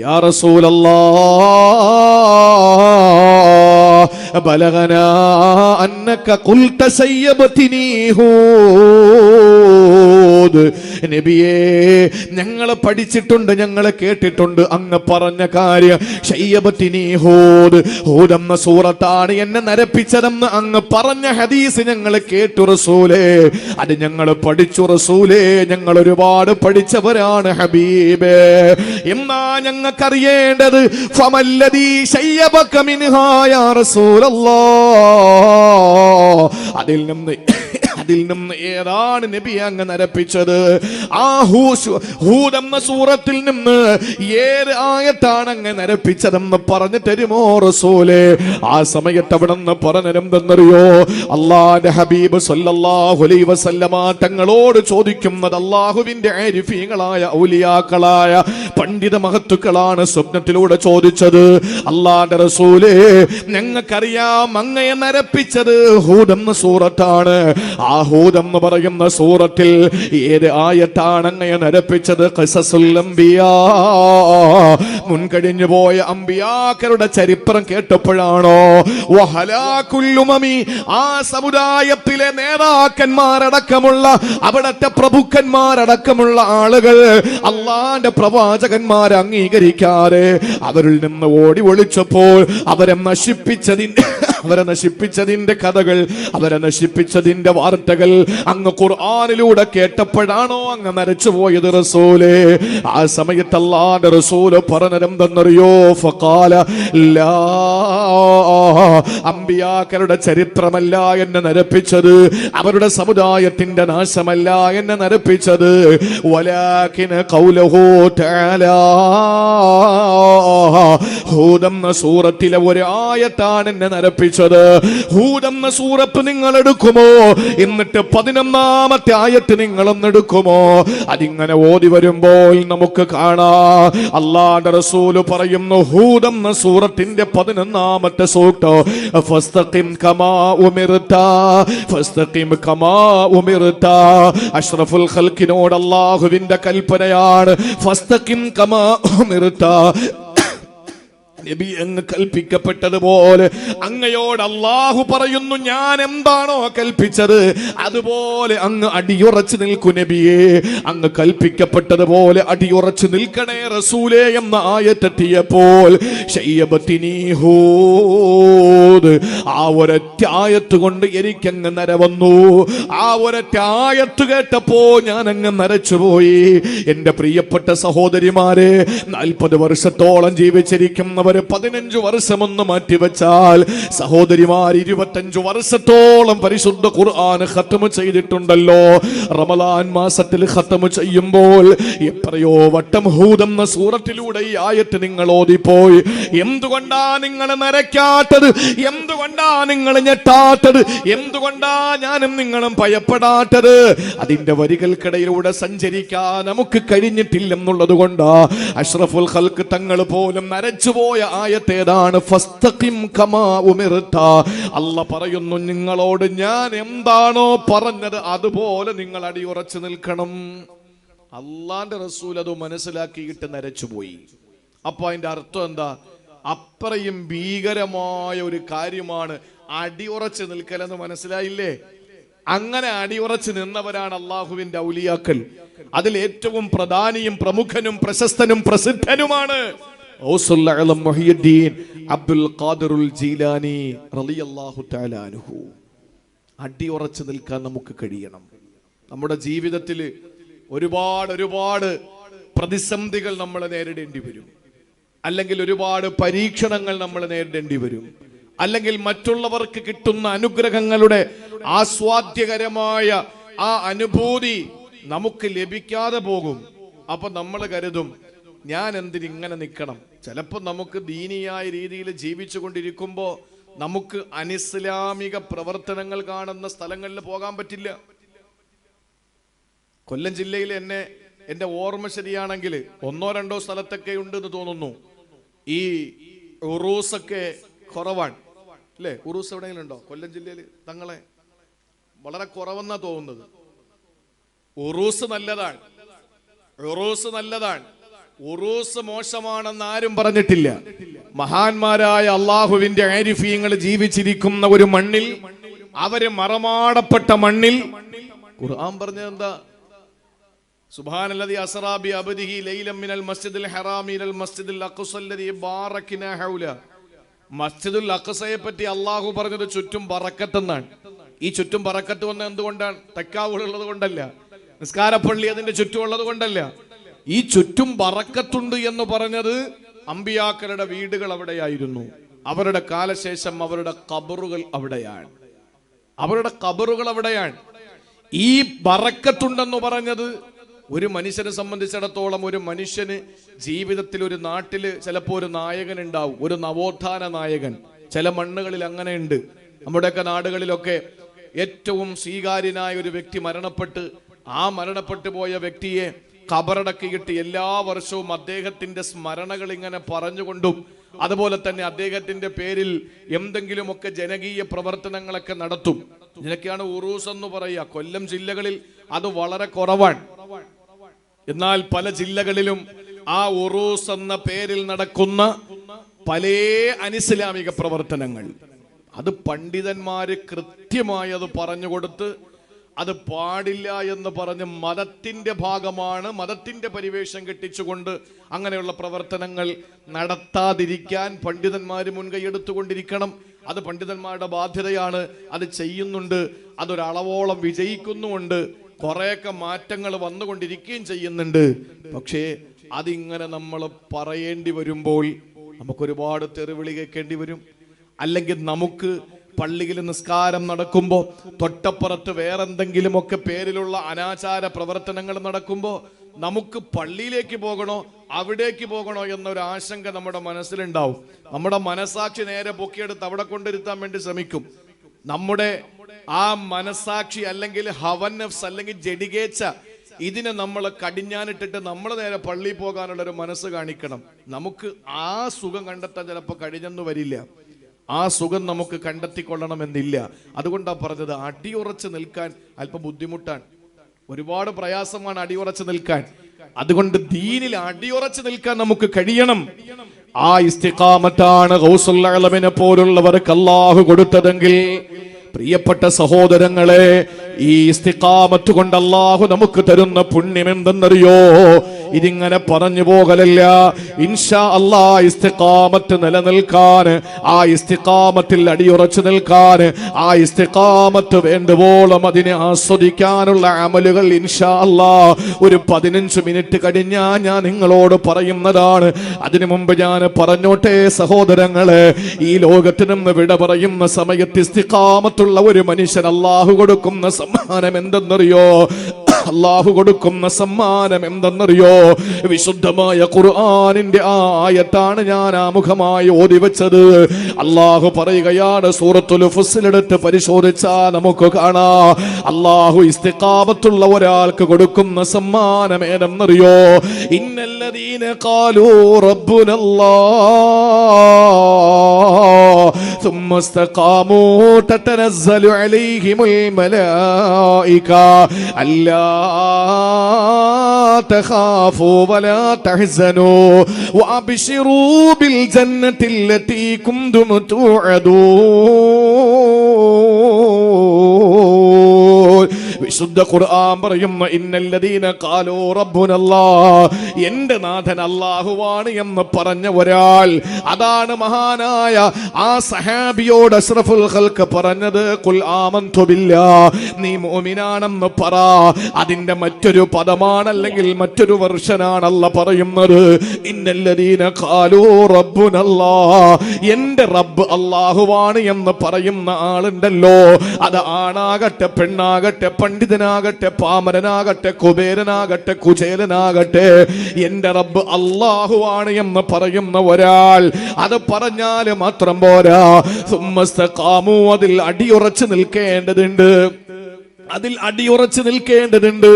യാ റസൂലല്ലാഹ് ബലഗനാ അന്നക ഖുൽത സയ്യബതിനി ഹൂദ്. നബിയേ, ഞങ്ങൾ പഠിച്ചിട്ടുണ്ട്, ഞങ്ങൾ കേട്ടിട്ടുണ്ട് അങ്ങ് പറഞ്ഞ കാര്യം. സയ്യബതിനി ഹൂദ്, ഹൂദ് എന്ന സൂറത്താണ് എന്നെ നരപ്പിച്ചതെന്ന് അങ്ങ് പറഞ്ഞ ഹദീസ് ഞങ്ങൾ കേട്ടു റസൂലേ. അത് ഞങ്ങൾ പഠിച്ചു റസൂലേ, ഞങ്ങൾ ഒരുപാട് പഠിച്ചവരാണ് ഹബീബേ. എന്നാ ഞങ്ങൾക്കറിയേണ്ടത് ഫമല്ലദീ ശയ്യബക മിൻഹാ യാ റസൂലല്ലാഹ്, അതിൽ നിന്ന് ഏതാണ് നബി അങ്ങ് നരപ്പിച്ചത്? ആ ഹൂദ് എന്ന സൂറത്തിൽ നിന്ന് ഏത് ആയത്താണ് അങ്ങ് നരപ്പിച്ചതെന്ന് പറഞ്ഞു തരുമോ റസൂലേ? ആ സമയത്ത് അവിടെ നിന്ന് പറഞ്ഞെന്തെന്നറിയോ? അല്ലാഹുവിന്റെ ഹബീബ് സല്ലല്ലാഹു അലൈഹി വസല്ലമ തങ്ങളോട് ചോദിക്കുന്നത്, അല്ലാഹുവിന്റെ ആരിഫീങ്ങളായ ഔലിയാക്കളായ പണ്ഡിത മഹത്തുക്കളാണ് സ്വപ്നത്തിലൂടെ ചോദിച്ചത്. അല്ലാഹുവിന്റെ റസൂലേ, ഞങ്ങൾക്കറിയാം അങ്ങയെ നരപ്പിച്ചത് ഹൂദ് എന്ന സൂറത്താണ്. ആ ഹൂദ് എന്ന് പറയുന്ന സൂറത്തിൽ ഏത് ആയത്താണ് അങ്ങയെ നരപ്പിച്ചത്? ഖസസുൽ അംബിയാ, മുൻകഴിഞ്ഞു പോയ അമ്പിയാക്കളുടെ ചരിത്രം കേട്ടപ്പോഴാണോ? വഹലാകുൽ ഉമമി, ആ സമുദായത്തിലെ നേതാക്കന്മാരടക്കമുള്ള അവിടത്തെ പ്രഭുക്കന്മാരടക്കമുള്ള ആളുകൾ അള്ളാന്റെ പ്രവാചകന്മാരെ അംഗീകരിക്കാതെ അവരിൽ നിന്ന് ഓടി ഒളിച്ചപ്പോൾ അവരെ നശിപ്പിച്ചതിന്റെ കഥകൾ, അവരെ നശിപ്പിച്ചതിന്റെ വാർത്തകൾ അങ്ങ് ഖുർആനിലൂടെ കേട്ടപ്പോഴാണോ അങ്ങ് മരിച്ചുപോയത് റസൂലേ? ആ സമയത്ത് അല്ലാഹുവിന്റെ റസൂൽ പറഞ്ഞതെന്തെന്നറിയോ? ഫഖാല ലാ, അമ്പിയാക്കളുടെ ചരിത്രമല്ല എന്നെ നരപ്പിച്ചത്, അവരുടെ സമുദായത്തിന്റെ നാശമല്ല എന്നെ നരപ്പിച്ചത്. വലാകിന ഖൗലുഹു തആലാ, ഹൂദ് എന്ന സൂറത്തിലെ ഒരു ആയത്താണ് എന്നെ നരപ്പിച്ചത്. ഹൂദ് എന്ന സൂറത്ത് നിങ്ങൾ എടുക്കുമോ? എന്നിട്ട് 11ാമത്തെ ആയത്ത് നിങ്ങളൊന്ന് എടുക്കുമോ? അതിങ്ങനെ ഓതി വരുമ്പോൾ നമുക്ക് കാണാം അല്ലാഹുവിന്റെ റസൂൽ പറയുന്നു, ഹൂദ് എന്ന സൂറത്തിന്റെ 11ാമത്തെ സൂക്തം, ഫസ്തഖിം കമാ ഉമിർത, ഫസ്തഖിം കമാ ഉമിർത. അഷ്റഫുൽ ഖൽഖിനോട് അല്ലാഹുവിന്റെ കൽപ്പനയാണ്, ഫസ്തഖിം കമാ ഉമിർത. നബി അങ്ങ് കൽപ്പിക്കപ്പെട്ടതുപോലെ അങ്ങയോട് അല്ലാഹു പറയുന്നു, ഞാൻ എന്താണോ കൽപ്പിച്ചത് അതുപോലെ അങ്ങ് അടിയുറച്ചു നിൽക്കൂ നബിയേ. അങ്ങ് കൽപ്പിക്കപ്പെട്ടതുപോലെ അടിയുറച്ചു നിൽക്കണേ റസൂലേ എന്ന ആയത്തെത്തിയപ്പോൾ ശയ്യബതിനി ഹൂദ്, ആ ഒരൊറ്റ ആയത്ത് കൊണ്ട് എനിക്കങ്ങ് നര വന്നു. ആ ഒരൊറ്റ ആയത്ത് കേട്ടപ്പോ ഞാൻ അങ്ങ് നരച്ചുപോയി. എന്റെ പ്രിയപ്പെട്ട സഹോദരിമാരെ, 40 വർഷത്തോളം ജീവിച്ചിരിക്കുന്നവർ 15 വർഷമൊന്ന് മാറ്റിവെച്ചാൽ സഹോദരിമാർ 25 വർഷത്തോളം പരിശുദ്ധ ഖുർആൻ ഖത്മ ചെയ്തിട്ടുണ്ടല്ലോ. റമളാൻ മാസത്തിൽ ഖത്മ ചെയ്യുമ്പോൾ എത്രയോ വട്ടം ഹൂദ് എന്ന സൂറത്തിലൂടെ ഈ ആയത്ത് നിങ്ങൾ ഓതിപ്പോയി. എന്തുകൊണ്ടാ നിങ്ങൾ നരക്കാത്തത്? എന്തുകൊണ്ടാ നിങ്ങൾ ഞെട്ടാത്തത്? എന്തുകൊണ്ടാ ഞാനും നിങ്ങളും ഭയപ്പെടാത്തത്? അതിന്റെ വരികൾക്കിടയിലൂടെ സഞ്ചരിക്കാൻ നമുക്ക് കഴിഞ്ഞിട്ടില്ലെന്നുള്ളത് കൊണ്ടാ അഷ്റഫുൽ ഖൽഖ് തങ്ങൾ പോലും നരച്ചുപോയ ആയത്തേതാണ്? ഫസ്തഖിം കമാ ഉമിർത. അല്ലാഹ് പറയുന്നു, നിങ്ങളോട് ഞാൻ എന്താണോ പറഞ്ഞത് അതുപോലെ നിങ്ങൾ അടിയുറച്ചു നിൽക്കണം. അള്ളാന്റെ റസൂൽ അത് മനസ്സിലാക്കിയിട്ട് നരച്ചുപോയി. അപ്പൊ അതിന്റെ അർത്ഥം എന്താ? അത്രയും ഭീകരമായ ഒരു കാര്യമാണ് അടിയുറച്ചു നിൽക്കലെന്ന് മനസ്സിലായില്ലേ? അങ്ങനെ അടിയുറച്ചു നിന്നവരാണ് അള്ളാഹുവിന്റെ ഔലിയാക്കൾ. അതിൽ ഏറ്റവും പ്രധാനിയും പ്രമുഖനും പ്രശസ്തനും പ്രസിദ്ധനുമാണ് അബ്ദുൽ ഖാദിറുൽ ജീലാനി റളിയല്ലാഹു തആല അൻഹു. അടിയുറച്ചു നിൽക്കാൻ നമുക്ക് കഴിയണം. നമ്മുടെ ജീവിതത്തിൽ ഒരുപാട് പ്രതിസന്ധികൾ നമ്മൾ നേരിടേണ്ടി വരും, അല്ലെങ്കിൽ ഒരുപാട് പരീക്ഷണങ്ങൾ നമ്മൾ നേരിടേണ്ടി വരും, അല്ലെങ്കിൽ മറ്റുള്ളവർക്ക് കിട്ടുന്ന അനുഗ്രഹങ്ങളുടെ ആസ്വാദ്യകരമായ ആ അനുഭൂതി നമുക്ക് ലഭിക്കാതെ പോകും. അപ്പൊ നമ്മൾ കരുതും, ഞാൻ എന്തിനിങ്ങനെ നിൽക്കണം? ചിലപ്പോൾ നമുക്ക് ദീനിയായ രീതിയിൽ ജീവിച്ചു കൊണ്ടിരിക്കുമ്പോൾ നമുക്ക് അനിസ്ലാമിക പ്രവർത്തനങ്ങൾ കാണുന്ന സ്ഥലങ്ങളിൽ പോകാൻ പറ്റില്ല. കൊല്ലം ജില്ലയിൽ എന്റെ ഓർമ്മ ശരിയാണെങ്കിൽ 1-2 സ്ഥലത്തൊക്കെ ഉണ്ടെന്ന് തോന്നുന്നു. ഈ ഉറൂസൊക്കെ കുറവാണ് അല്ലേ? ഉറൂസ് എവിടെയെങ്കിലും ഉണ്ടോ കൊല്ലം ജില്ലയിൽ? തങ്ങളെ വളരെ കുറവെന്നാ തോന്നുന്നത്. ഉറൂസ് നല്ലതാണ്, ഉറൂസ് മോശമാണെന്ന് ആരും പറഞ്ഞിട്ടില്ല. മഹാന്മാരായ അള്ളാഹുവിന്റെ ആരിഫീങ്ങൾ ജീവിച്ചിരിക്കുന്ന ഒരു മണ്ണിൽ, അവര് മറമാടപ്പെട്ട മണ്ണിൽ ഖുർആൻ പറഞ്ഞത് എന്താ? സുബ്ഹാനല്ലദീ അസ്റാ ബി അബ്ദിഹി ലൈലൻ മിനൽ മസ്ജിദിൽ ഹറാമി ഇലൽ മസ്ജിദിൽ അഖ്സല്ലദീ ബാറക്നാ ഹൗല. മസ്ജിദുൽ അഖ്സയെ പറ്റി അള്ളാഹു പറഞ്ഞത് ചുറ്റും ബറക്കത്തെന്നാണ്. ഈ ചുറ്റും ബറക്കത്ത് വന്ന എന്തുകൊണ്ടാണ്? തക്കാവുള്ളത് കൊണ്ടല്ല, നിസ്കാരപ്പള്ളി അതിന്റെ ചുറ്റുമുള്ളത് കൊണ്ടല്ല. ഈ ചുറ്റും ബറക്കത്തുണ്ട് എന്ന് പറഞ്ഞത് അമ്പിയാക്കളുടെ വീടുകൾ അവിടെയായിരുന്നു. അവരുടെ കാലശേഷം അവരുടെ ഖബറുകൾ അവിടെയാണ്. ഈ ബറക്കത്തുണ്ടെന്ന് പറഞ്ഞത് ഒരു മനുഷ്യനെ സംബന്ധിച്ചിടത്തോളം, ഒരു മനുഷ്യന് ജീവിതത്തിൽ ഒരു നാട്ടില് ചിലപ്പോൾ ഒരു നായകൻ ഉണ്ടാവും, ഒരു നവോത്ഥാന നായകൻ. ചില മണ്ണുകളിൽ അങ്ങനെയുണ്ട്. നമ്മുടെയൊക്കെ നാടുകളിലൊക്കെ ഏറ്റവും സ്വീകാര്യനായ ഒരു വ്യക്തി മരണപ്പെട്ട്, ആ മരണപ്പെട്ടു പോയ വ്യക്തിയെ ഖബറടക്കിയിട്ട് എല്ലാ വർഷവും അദ്ദേഹത്തിന്റെ സ്മരണകൾ ഇങ്ങനെ പറഞ്ഞുകൊണ്ടും അതുപോലെ തന്നെ അദ്ദേഹത്തിന്റെ പേരിൽ എന്തെങ്കിലുമൊക്കെ ജനകീയ പ്രവർത്തനങ്ങളൊക്കെ നടത്തും. ഇതിനൊക്കെയാണ് ഉറൂസ് എന്ന് പറയുക. കൊല്ലം ജില്ലകളിൽ അത് വളരെ കുറവാണ്. എന്നാൽ പല ജില്ലകളിലും ആ ഉറൂസ് എന്ന പേരിൽ നടക്കുന്ന പല അനിസ്ലാമിക പ്രവർത്തനങ്ങൾ, അത് പണ്ഡിതന്മാര് കൃത്യമായി അത് പറഞ്ഞുകൊടുത്ത്, അത് പാടില്ല എന്ന് പറഞ്ഞ് മതത്തിന്റെ ഭാഗമാണ്, മതത്തിന്റെ പരിവേഷം കെട്ടിച്ചുകൊണ്ട് അങ്ങനെയുള്ള പ്രവർത്തനങ്ങൾ നടത്താതിരിക്കാൻ പണ്ഡിതന്മാര് മുൻകൈയെടുത്തുകൊണ്ടിരിക്കണം. അത് പണ്ഡിതന്മാരുടെ ബാധ്യതയാണ്. അത് ചെയ്യുന്നുണ്ട്. അതൊരളവോളം വിജയിക്കുന്നുമുണ്ട്. കുറെയൊക്കെ മാറ്റങ്ങൾ വന്നുകൊണ്ടിരിക്കുകയും ചെയ്യുന്നുണ്ട്. പക്ഷേ അതിങ്ങനെ നമ്മൾ പറയേണ്ടി വരുമ്പോൾ നമുക്കൊരുപാട് തെറിവിളി കേൾക്കേണ്ടി വരും. അല്ലെങ്കിൽ നമുക്ക് പള്ളിയിൽ നിസ്കാരം നടക്കുമ്പോൾ തൊട്ടപ്പുറത്ത് വേറെന്തെങ്കിലുമൊക്കെ പേരിലുള്ള അനാചാര പ്രവർത്തനങ്ങൾ നടക്കുമ്പോൾ നമുക്ക് പള്ളിയിലേക്ക് പോകണോ അവിടേക്ക് പോകണോ എന്നൊരു ആശങ്ക നമ്മുടെ മനസ്സിലുണ്ടാവും. നമ്മുടെ മനസാക്ഷി നേരെ പൊക്കിയെടുത്ത് അവിടെ കൊണ്ടിരുത്താൻ വേണ്ടി ശ്രമിക്കും. നമ്മുടെ ആ മനസാക്ഷി അല്ലെങ്കിൽ ഹവൻ നഫ്സ് അല്ലെങ്കിൽ ജഡികേച്ഛ, ഇതിനെ നമ്മൾ കടിഞ്ഞാനിട്ടിട്ട് നമ്മൾ നേരെ പള്ളിയിൽ പോകാനുള്ള ഒരു മനസ്സ് കാണിക്കണം. നമുക്ക് ആ സുഖം കണ്ടെത്താൻ ചിലപ്പോൾ കഴിഞ്ഞെന്ന് വരില്ല. ആ സുഖം നമുക്ക് കണ്ടെത്തിക്കൊള്ളണമെന്നില്ല. അതുകൊണ്ടാണ് പറഞ്ഞത് അടിയുറച്ച് നിൽക്കാൻ അല്പം ബുദ്ധിമുട്ടാണ്, ഒരുപാട് പ്രയാസമാണ് അടിയുറച്ച് നിൽക്കാൻ. അതുകൊണ്ട് ദീനിൽ അടിയുറച്ച് നിൽക്കാൻ നമുക്ക് കഴിയണം. ആ ഇസ്തിഖാമത്താണ് ഗൗസുൽ അഅ്ലമിനെ പോലുള്ളവർക്ക് അല്ലാഹു കൊടുത്തതെങ്കിൽ, പ്രിയപ്പെട്ട സഹോദരങ്ങളെ, ഈ ഇസ്തിഖാമത്ത് കൊണ്ട് അല്ലാഹു നമുക്ക് തരുന്ന പുണ്യം എന്തെന്നറിയോ? ഇതിങ്ങനെ പറഞ്ഞു പോകലല്ല. ഇൻഷാ അല്ലാഹ് ഇസ്തിഖാമത്ത് നിലനിൽക്കാൻ, ആ ഇസ്തിഖാമത്തിൽ അടിയുറച്ചു നിൽക്കാൻ, ആ ഇസ്തിഖാമത്ത് വേണ്ടുവോളം അതിനെ ആസ്വദിക്കാനുള്ള അമലുകൾ ഇൻഷാ അല്ലാഹ് ഒരു 15 മിനിറ്റ് കഴിഞ്ഞാൽ ഞാൻ നിങ്ങളോട് പറയുന്നതാണ്. അതിനു മുമ്പ് ഞാൻ പറഞ്ഞോട്ടെ സഹോദരങ്ങളെ, ഈ ലോകത്ത് നിന്ന് വിട പറയുന്ന സമയത്ത് ഇസ്തിഖാമത്തുള്ള ഒരു മനുഷ്യൻ അല്ലാഹു കൊടുക്കുന്ന സമ്മാനം എന്തെന്നറിയോ? അല്ലാഹു കൊടുക്കുന്ന സമ്മാനം എന്തെന്നറിയോ? വിശുദ്ധമായ ഖുർആനിന്റെ ആ ആയത്താണ് ഞാൻ ആമുഖമായി ഓതി വെച്ചത്. അല്ലാഹു പറയുകയാണ്, സൂറത്തുൽ ഫുസ്സിൽ എടുത്ത് പരിശോധിച്ചാൽ നമുക്ക് കാണാം, അല്ലാഹു ഇസ്തിഖാമത്തുള്ള ഒരാൾക്ക് കൊടുക്കുന്ന സമ്മാനം ഏതെന്നറിയോ? ഇന്നല്ലദീന ഖാലൂ റബ്ബുനല്ലാഹ് ثم استقاموا تتنزل عليهم الملائكة ألا تخافوا ولا تحزنوا وأبشروا بالجنة التي كنتم توعدون. വിശുദ്ധ ഖുർആൻ പറയുന്ന ഇന്നല്ലദീന ഖാലൂ റബ്ബുനല്ലാഹ്, എന്റെ നാഥൻ അല്ലാഹുവാണ് എന്ന് പറഞ്ഞ ഒരാൾ, അതാണ് മഹാനായ ആ സഹാബിയോട് അഷ്റഫുൽ ഖൽഖ് പറഞ്ഞത്, ഖുൽ ആമന്തു ബില്ലാഹ്, നീ മുഅ്മിനാണെന്ന് പറ. അതിന്റെ മറ്റൊരു പദമാണ്, അല്ലെങ്കിൽ മറ്റൊരു വെർഷനാണ് അല്ലാഹ് പറയുന്നത്, ഇന്നല്ലദീന ഖാലൂ റബ്ബുനല്ലാഹ്, എന്റെ റബ്ബ് അല്ലാഹുവാണ് എന്ന് പറയുന്ന ആളുണ്ടല്ലോ, അത് ആണാകട്ടെ പെണ്ണാകട്ടെ, പണ്ഡിതനാകട്ടെ പാമരനാകട്ടെ കുബേരനാകട്ടെ കുചേലനാകട്ടെ, എന്റെ റബ്ബ് അല്ലാഹുവാണ് എന്ന് പറയുന്ന ഒരാൾ, അത് പറഞ്ഞാൽ മാത്രം പോരാ, സുമ്മസ്തഖാമു, അതിൽ അടിയുറച്ച് നിൽക്കേണ്ടതുണ്ട്. അതിൽ അടിയുറച്ചു നിൽക്കേണ്ടതുണ്ട്.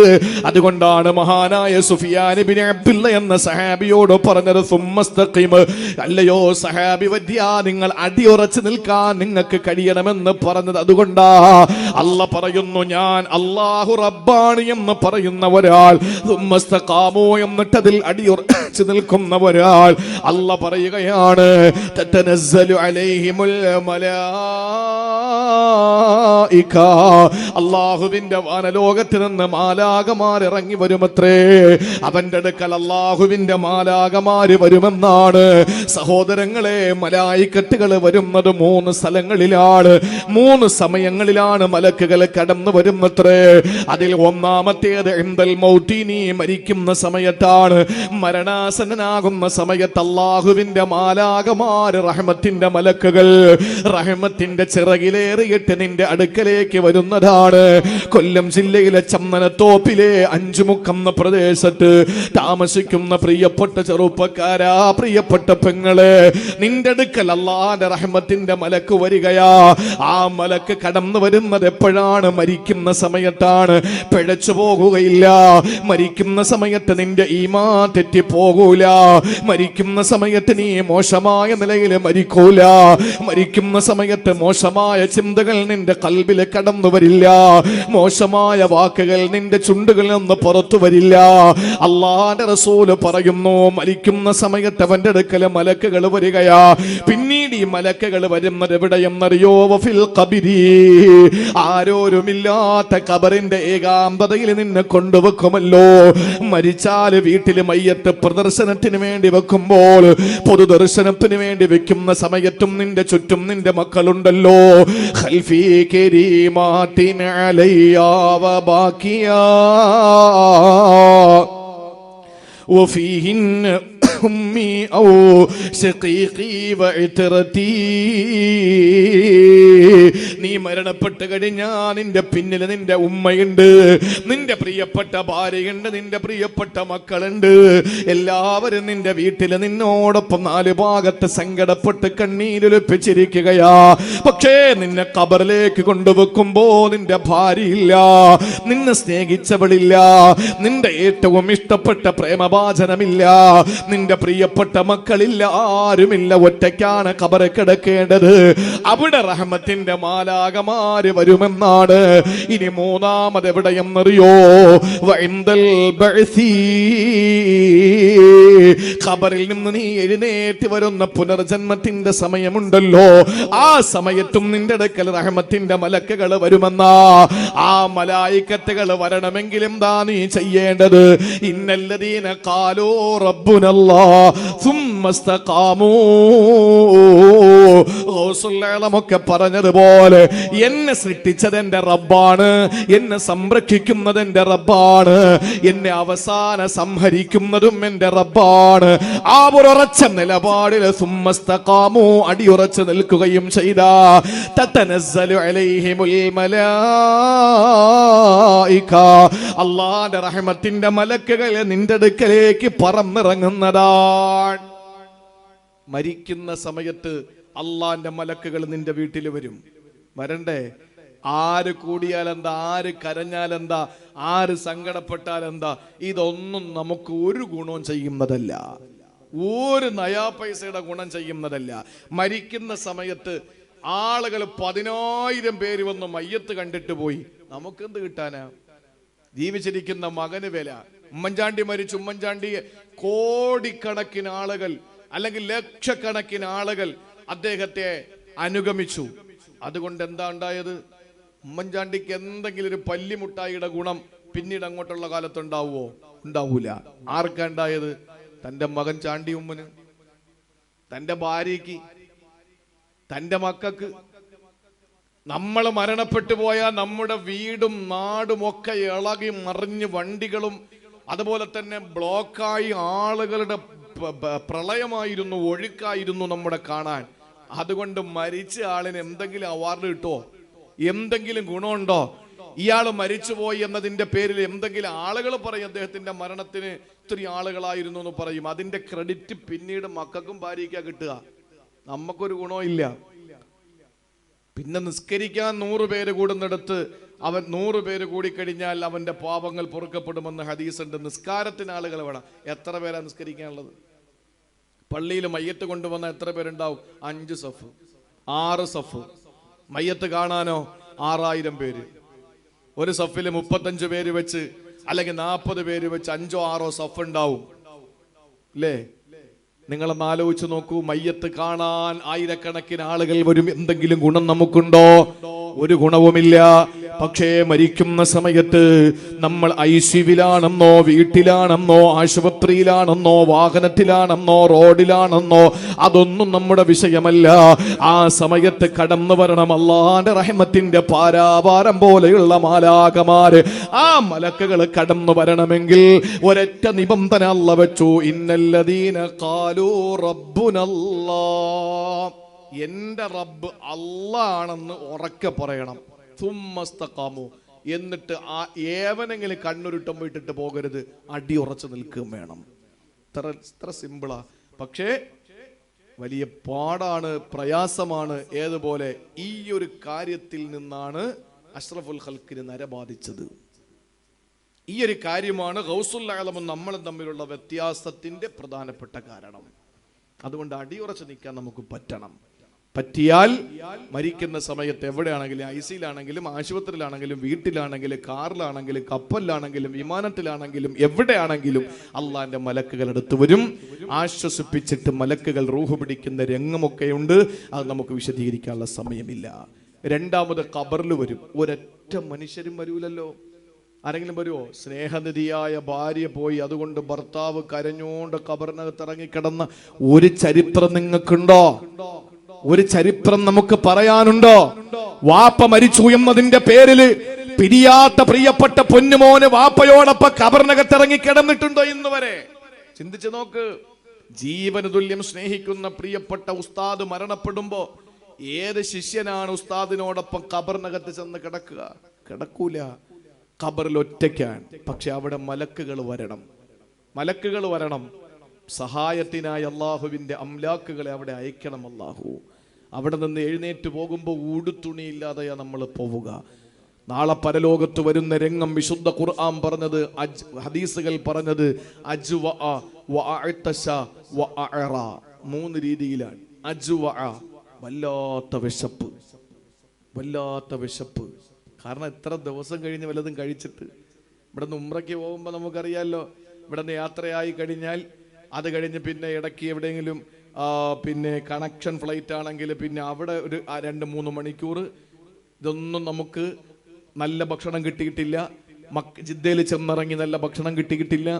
അതുകൊണ്ടാണ് മഹാനായ സുഫിയാൻ ഇബ്നു അബ്ദുല്ല എന്ന സഹാബിയോട് പറഞ്ഞത് സുമ്മസ്തഖിം, അല്ലയോ സഹാബി വദ്യാ, നിങ്ങൾ അടിയുറച്ചു നിൽക്കാൻ നിങ്ങൾക്ക് കഴിയണമെന്ന് പറഞ്ഞത്. അതുകൊണ്ടാ അല്ലാഹ് പറയുന്നു, ഞാൻ അല്ലാഹു റബ്ബാണ് എന്ന് പറയുന്ന ഒരാൾ, സുമ്മസ്തഖാമു എന്നിട്ട് അതിൽ അടിയുറച്ചു നിൽക്കുന്ന ഒരാൾ, അല്ലാഹ് പറയുകയാണ് തതനസ്സലു അലൈഹിമുൽ മലായിക, അല്ലാഹുവിന്റെ വാനലോകത്ത് നിന്ന് മാലാകമാർ ഇറങ്ങി വരുമത്രേ. അവന്റെ അടുക്കൽ അല്ലാഹുവിന്റെ മാലാകമാര് വരുമെന്നാണ്. സഹോദരങ്ങളെ, മലായിക്കത്തുകൾ വരുന്നത് 3 സ്ഥലങ്ങളിലാണ്, 3 സമയങ്ങളിലാണ് മലക്കുകൾ കടന്നു വരുന്നത്രേ. അതിൽ ഒന്നാമത്തേത് ഇൻദൽ മൗതി, നീ മരിക്കുന്ന സമയത്താണ്. മരണാസന്നനാകുന്ന സമയത്ത് അല്ലാഹുവിന്റെ മാലാകമാര്, റഹ്മത്തിന്റെ മലക്കുകൾ, റഹ്മത്തിന്റെ ചിറകിലേറിയിട്ട് നിന്റെ അടുക്കലേക്ക് വരുന്നതാണ്. കൊല്ലം ജില്ലയിലെ ചന്ദനത്തോപ്പിലെ അഞ്ചുമുക്കം എന്ന പ്രദേശത്ത് താമസിക്കുന്ന പ്രിയപ്പെട്ട ചെറുപ്പക്കാരാ, പ്രിയപ്പെട്ട പെങ്ങളെ, നിന്റെ അടുക്കൽ അല്ലാഹുവിന്റെ റഹ്മത്തിന്റെ മലക്ക് വരികയാ. ആ മലക്ക് കടന്നു വരുന്നത് എപ്പോഴാണ്? മരിക്കുന്ന സമയത്താണ്. പിഴച്ചു പോകുകയില്ല. മരിക്കുന്ന സമയത്ത് നിന്റെ ഈമാൻ തെറ്റിപ്പോകൂല. മരിക്കുന്ന സമയത്ത് നീ മോശമായ നിലയിൽ മരിക്കൂല. മരിക്കുന്ന സമയത്ത് മോശമായ ചിന്തകൾ നിന്റെ കൽബിൽ കടന്നു വരില്ല. മോശമായ വാക്കുകൾ നിന്റെ ചുണ്ടുകളിൽ നിന്ന് പുറത്തു വരില്ല. അല്ലാഹുവിന്റെ റസൂൽ പറയുന്നു, മരിക്കുന്ന സമയത്ത് അവന്റെ അടുക്കൽ മലക്കുകൾ വരികയാ. പിന്നീട് ഈ മലക്കുകൾ വരുന്നത് എവിടെയെന്നറിയോ? വഫിൽ ഖബരി, ആരോരുമില്ലാത്ത ഖബറിന്റെ ഏകാന്തതയിൽ നിന്നെ കൊണ്ടുവെക്കുമല്ലോ. മരിച്ചാൽ വീട്ടിൽ മയ്യത്ത് പ്രദർശനത്തിന് വേണ്ടി വെക്കുമ്പോൾ, പൊതുദർശനത്തിന് വേണ്ടി വെക്കുന്ന സമയത്തും നിന്റെ ചുറ്റും നിന്റെ മക്കളുണ്ടല്ലോ. ഖൽഫി കരീമാത്തിൻ അലയ്യാ വബാക്കിയാ വഫീഹിൻ ഉമ്മി ഔ ശഖീഖി വഇത്രതി. നീ മരണപ്പെട്ട് കഴിഞ്ഞാൽ നിന്റെ പിന്നിൽ നിന്റെ ഉമ്മയുണ്ട്, നിന്റെ പ്രിയപ്പെട്ട ഭാര്യയുണ്ട്, നിന്റെ പ്രിയപ്പെട്ട മക്കളുണ്ട്. എല്ലാവരും നിന്റെ വീട്ടിൽ നിന്നോടൊപ്പം 4 ഭാഗത്ത് സങ്കടപ്പെട്ട് കണ്ണീരൊലിപ്പിച്ചിരിക്കുകയാ. പക്ഷേ നിന്നെ ഖബറിലേക്ക് കൊണ്ടുവെക്കുമ്പോ നിന്റെ ഭാര്യയില്ല, നിന്നെ സ്നേഹിച്ചവളില്ല, നിന്റെ ഏറ്റവും ഇഷ്ടപ്പെട്ട പ്രേമഭാജനമില്ല, നിന്റെ പ്രിയപ്പെട്ട മക്കളില്ല, ആരുമില്ല. ഒറ്റയ്ക്കാണ് ഖബറിൽ കിടക്കേണ്ടത്. അവിടെ റഹ്മത്തിന്റെ മാലാകമാര് വരുമെന്നാണ്. ഇനി മൂന്നാമത് എവിടെയെന്നറിയോ? വഇൻദൽ ബഅസി, ഖബറിൽ നിന്ന് നീ എഴുന്നേറ്റ് വരുന്ന പുനർജന്മത്തിന്റെ സമയമുണ്ടല്ലോ. ആ സമയത്തും നിന്റെ അടുക്കൽ റഹ്മത്തിന്റെ മലക്കുകൾ വരുമെന്നാ. ആ മലായിക്കത്തുകൾ വരണമെങ്കിൽ എന്താ നീ ചെയ്യേണ്ടത്? ഇന്നല്ലദീന ഖാലൂ റബ്ബുനല്ലാഹ് സുമ്മ ഇസ്തഖാമൂ, റസൂലുള്ളാഹിമൊക്കെ പറഞ്ഞതുപോലെ എന്നെ സൃഷ്ടിച്ചത് എന്റെ റബ്ബാണ്, എന്നെ സംരക്ഷിക്കുന്നത് എന്റെ റബ്ബാണ്, എന്നെ അവസാന സംഹരിക്കുന്നതും എന്റെ റബ്ബാണ്. ആ ഒരു ഉറച്ച നിലപാടിൽ സുമ്മ ഇസ്തഖാമൂ, അടിയുറച്ചു നിൽക്കുകയും ചെയ്ത തതനസ്സലു അലൈഹിമുൽ മലായിക, അല്ലാഹുവിന്റെ റഹ്മത്തിന്റെ മലക്കുകൾ നിന്റെ അടുക്കലേക്ക് പറന്നിറങ്ങുന്നതാണ്. മരിക്കുന്ന സമയത്ത് അള്ളാന്റെ മലക്കുകൾ നിന്റെ വീട്ടിൽ വരും. വരണ്ടേ? ആര് കൂടിയാലെന്താ, ആര് കരഞ്ഞാലെന്താ, ആര് സങ്കടപ്പെട്ടാലെന്താ, ഇതൊന്നും നമുക്ക് ഒരു ഗുണവും ചെയ്യുന്നതല്ല, ഒരു നയാ പൈസയുടെ ഗുണം ചെയ്യുന്നതല്ല. മരിക്കുന്ന സമയത്ത് ആളുകൾ 10,000 പേര് വന്ന് മയ്യത്ത് കണ്ടിട്ട് പോയി, നമുക്കെന്ത് കിട്ടാനാ? ജീവിച്ചിരിക്കുന്ന മകന് വില. ഉമ്മൻചാണ്ടി മരിച്ചു, ഉമ്മൻചാണ്ടി കോടിക്കണക്കിന് ആളുകൾ അല്ലെങ്കിൽ ലക്ഷക്കണക്കിന് ആളുകൾ അദ്ദേഹത്തെ അനുഗമിച്ചു. അതുകൊണ്ട് എന്താ ഉണ്ടായത്? ഉമ്മൻചാണ്ടിക്ക് എന്തെങ്കിലും ഒരു പല്ലിമുട്ടായിയുടെ ഗുണം പിന്നീട് അങ്ങോട്ടുള്ള കാലത്ത് ഉണ്ടാവുമോ? ഉണ്ടാവൂല. ആർക്കാ ഉണ്ടായത്? തന്റെ മകൻ ചാണ്ടി ഉമ്മന്, തന്റെ ഭാര്യയ്ക്ക്, തന്റെ മക്കൾക്ക്. നമ്മൾ മരണപ്പെട്ടു പോയാൽ നമ്മുടെ വീടും നാടും ഒക്കെ ഇളകി മറിഞ്ഞ് വണ്ടികളും അതുപോലെ തന്നെ ബ്ലോക്കായി ആളുകളുടെ പ്രളയമായിരുന്നു, ഒഴുക്കായിരുന്നു നമ്മുടെ കാണാൻ. അതുകൊണ്ട് മരിച്ച ആളിന് എന്തെങ്കിലും അവാർഡ് കിട്ടുമോ? എന്തെങ്കിലും ഗുണമുണ്ടോ? ഇയാൾ മരിച്ചുപോയി എന്നതിന്റെ പേരിൽ എന്തെങ്കിലും ആളുകൾ പറയും അദ്ദേഹത്തിന്റെ മരണത്തിന് ഇത്രയും ആളുകളായിരുന്നു എന്ന് പറയും. അതിന്റെ ക്രെഡിറ്റ് പിന്നീട് മക്കൾക്കും ഭാര്യയ്ക്കാ കിട്ടുക. നമുക്കൊരു ഗുണവും ഇല്ല. പിന്നെ നിസ്കരിക്കാൻ 100 പേര് കൂടുന്നിടത്ത് അവൻ 100 പേര് കൂടിക്കഴിഞ്ഞാൽ അവന്റെ പാപങ്ങൾ പൊറുക്കപ്പെടുമെന്ന് ഹദീസുണ്ട്. നിസ്കാരത്തിന് ആളുകൾ വേണം. എത്ര പേരാ നിസ്കരിക്കാനുള്ളത്? പള്ളിയിൽ മയ്യത്ത് കൊണ്ടുവന്ന എത്ര പേരുണ്ടാവും? 5 സഫ് 6 സഫ്. മയ്യത്ത് കാണാനോ 6000 പേര്. ഒരു സഫിൽ 35 പേര് വെച്ച് അല്ലെങ്കിൽ 40 പേര് വെച്ച് 5ഓ 6ഓ സഫ് ഉണ്ടാവും അല്ലേ? നിങ്ങളൊന്ന് ആലോചിച്ച് നോക്കൂ. മയ്യത്ത് കാണാൻ ആയിരക്കണക്കിന് ആളുകൾ വരും. എന്തെങ്കിലും ഗുണം നമുക്കുണ്ടോ? ഒരു ഗുണവുമില്ല. പക്ഷേ മരിക്കുന്ന സമയത്ത് നമ്മൾ ഐസിയുവിലാണെന്നോ വീട്ടിലാണെന്നോ ആശുപത്രിയിലാണെന്നോ വാഹനത്തിലാണെന്നോ റോഡിലാണെന്നോ അതൊന്നും നമ്മുടെ വിഷയമല്ല. ആ സമയത്ത് കടന്നു വരണം അല്ലാഹുവിന്റെ റഹ്മത്തിന്റെ പാരാവാരം പോലെയുള്ള മാലാഖമാര്. ആ മലക്കുകൾ കടന്നു വരണമെങ്കിൽ ഒരൊറ്റ നിബന്ധന അല്ലാഹു വെച്ചു. ഇന്നല്ലദീന ഖാലൂ റബ്ബുനല്ലാഹ്, എന്റെ റബ്ബ് അല്ലാഹ് ഉറക്കെ പറയണം. സുമ്മസ്തഖാമു, എന്നിട്ട് ആ ഏവനെങ്കിലും കണ്ണുരുട്ടം ഇട്ടിട്ട് പോകരുത്, അടി ഉറച്ചു നിൽക്കുകയും വേണം. ഇത്ര സിമ്പിളാ. പക്ഷേ വലിയ പാടാണ്, പ്രയാസമാണ്. ഏതുപോലെ ഈ ഒരു കാര്യത്തിൽ നിന്നാണ് അഷ്റഫുൽ ഖൽക്കിന് നര ബാധിച്ചത്. ഈ ഒരു കാര്യമാണ് ഗൗസുൽ ആലമും നമ്മളും തമ്മിലുള്ള വ്യത്യാസത്തിന്റെ പ്രധാനപ്പെട്ട കാരണം. അതുകൊണ്ട് അടിയുറച്ച് നിൽക്കാൻ നമുക്ക് പറ്റണം. പറ്റിയാൽ മരിക്കുന്ന സമയത്ത് എവിടെയാണെങ്കിലും, ഐസിയിലാണെങ്കിലും ആശുപത്രിയിലാണെങ്കിലും വീട്ടിലാണെങ്കിലും കാറിലാണെങ്കിലും കപ്പലിലാണെങ്കിലും വിമാനത്തിലാണെങ്കിലും എവിടെയാണെങ്കിലും അള്ളാന്റെ മലക്കുകൾ അടുത്ത് വരും. ആശ്വസിപ്പിച്ചിട്ട് മലക്കുകൾ റൂഹ് പിടിക്കുന്ന രംഗമൊക്കെയുണ്ട്. അത് നമുക്ക് വിശദീകരിക്കാനുള്ള സമയമില്ല. രണ്ടാമത് ഖബറിൽ വരും. ഒരൊറ്റ മനുഷ്യരും വരൂലല്ലോ. ആരെങ്കിലും വരുമോ? സ്നേഹനിധിയായ ഭാര്യ പോയി, അതുകൊണ്ട് ഭർത്താവ് കരഞ്ഞോണ്ട് ഖബറിനകത്ത് ഇറങ്ങിക്കിടന്ന ഒരു ചരിത്രം നിങ്ങൾക്കുണ്ടോ? ഒരു ചരിത്രം നമുക്ക് പറയാനുണ്ടോ? വാപ്പ മരിച്ചു എന്നതിന്റെ പേരില് പിരിയാത്ത പ്രിയപ്പെട്ട പൊന്നുമോന് വാപ്പയോടൊപ്പം ഖബറിനകത്ത് ഇറങ്ങി കിടന്നിട്ടുണ്ടോ ഇന്ന് വരെ? ചിന്തിച്ചു നോക്ക്. ജീവന് തുല്യം സ്നേഹിക്കുന്ന പ്രിയപ്പെട്ട ഉസ്താദ് മരണപ്പെടുമ്പോ ഏത് ശിഷ്യനാണ് ഉസ്താദിനോടൊപ്പം ഖബറിനകത്ത് ചെന്ന് കിടക്കുക? കിടക്കൂല. ഖബറിൽ ഒറ്റയ്ക്കാണ്. പക്ഷെ അവിടെ മലക്കുകൾ വരണം. മലക്കുകൾ വരണം. സഹായത്തിനായി അള്ളാഹുവിന്റെ അംലാക്കുകളെ അവിടെ അയക്കണം അള്ളാഹു. അവിടെ നിന്ന് എഴുന്നേറ്റ് പോകുമ്പോൾ ഊടുത്തുണിയില്ലാതെയാ നമ്മൾ പോവുക. നാളെ പരലോകത്ത് വരുന്ന രംഗം വിശുദ്ധ ഖുർആൻ പറഞ്ഞത്, ഹദീസുകൾ പറഞ്ഞത് 3 രീതിയിലാണ്. വല്ലാത്ത വിശപ്പ്, വല്ലാത്ത വിശപ്പ്. കാരണം എത്ര ദിവസം കഴിഞ്ഞ് വല്ലതും കഴിച്ചിട്ട്. ഇവിടെ നിന്ന് ഉംറയ്ക്ക് പോകുമ്പോൾ നമുക്കറിയാമല്ലോ, ഇവിടെ നിന്ന് യാത്രയായി കഴിഞ്ഞാൽ അത് കഴിഞ്ഞ് പിന്നെ ഇടയ്ക്ക് എവിടെയെങ്കിലും പിന്നെ കണക്ഷൻ ഫ്ലൈറ്റ് ആണെങ്കിൽ പിന്നെ അവിടെ ഒരു 2-3 മണിക്കൂർ ഇതൊന്നും നമുക്ക് നല്ല ഭക്ഷണം കിട്ടിയിട്ടില്ല. ജിദ്ദയിൽ ചെന്നിറങ്ങി നല്ല ഭക്ഷണം കിട്ടിയിട്ടില്ല.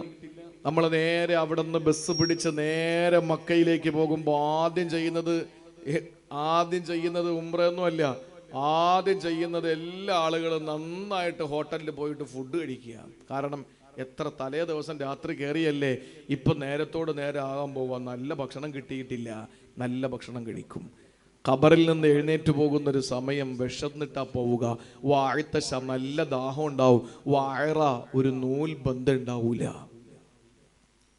നമ്മൾ നേരെ അവിടെ നിന്ന് ബസ് പിടിച്ച് നേരെ മക്കയിലേക്ക് പോകുമ്പോൾ ആദ്യം ചെയ്യുന്നത് ഉംറയൊന്നുമല്ല. ആദ്യം ചെയ്യുന്നത് എല്ലാ ആളുകളും നന്നായിട്ട് ഹോട്ടലിൽ പോയിട്ട് ഫുഡ് കഴിക്കുക. കാരണം എത്ര തലേ ദിവസം രാത്രി കയറിയല്ലേ, ഇപ്പൊ നേരത്തോട് നേരെ ആകാൻ പോവാ. നല്ല ഭക്ഷണം കിട്ടിയിട്ടില്ല, നല്ല ഭക്ഷണം കഴിക്കും. ഖബറിൽ നിന്ന് എഴുന്നേറ്റ് പോകുന്നൊരു സമയം വിശന്നിട്ടാ പോവുക. വാഴ്ത്തശ, നല്ല ദാഹം ഉണ്ടാവും. വാഴ, ഒരു നൂൽ ബന്ധം ഉണ്ടാവൂല.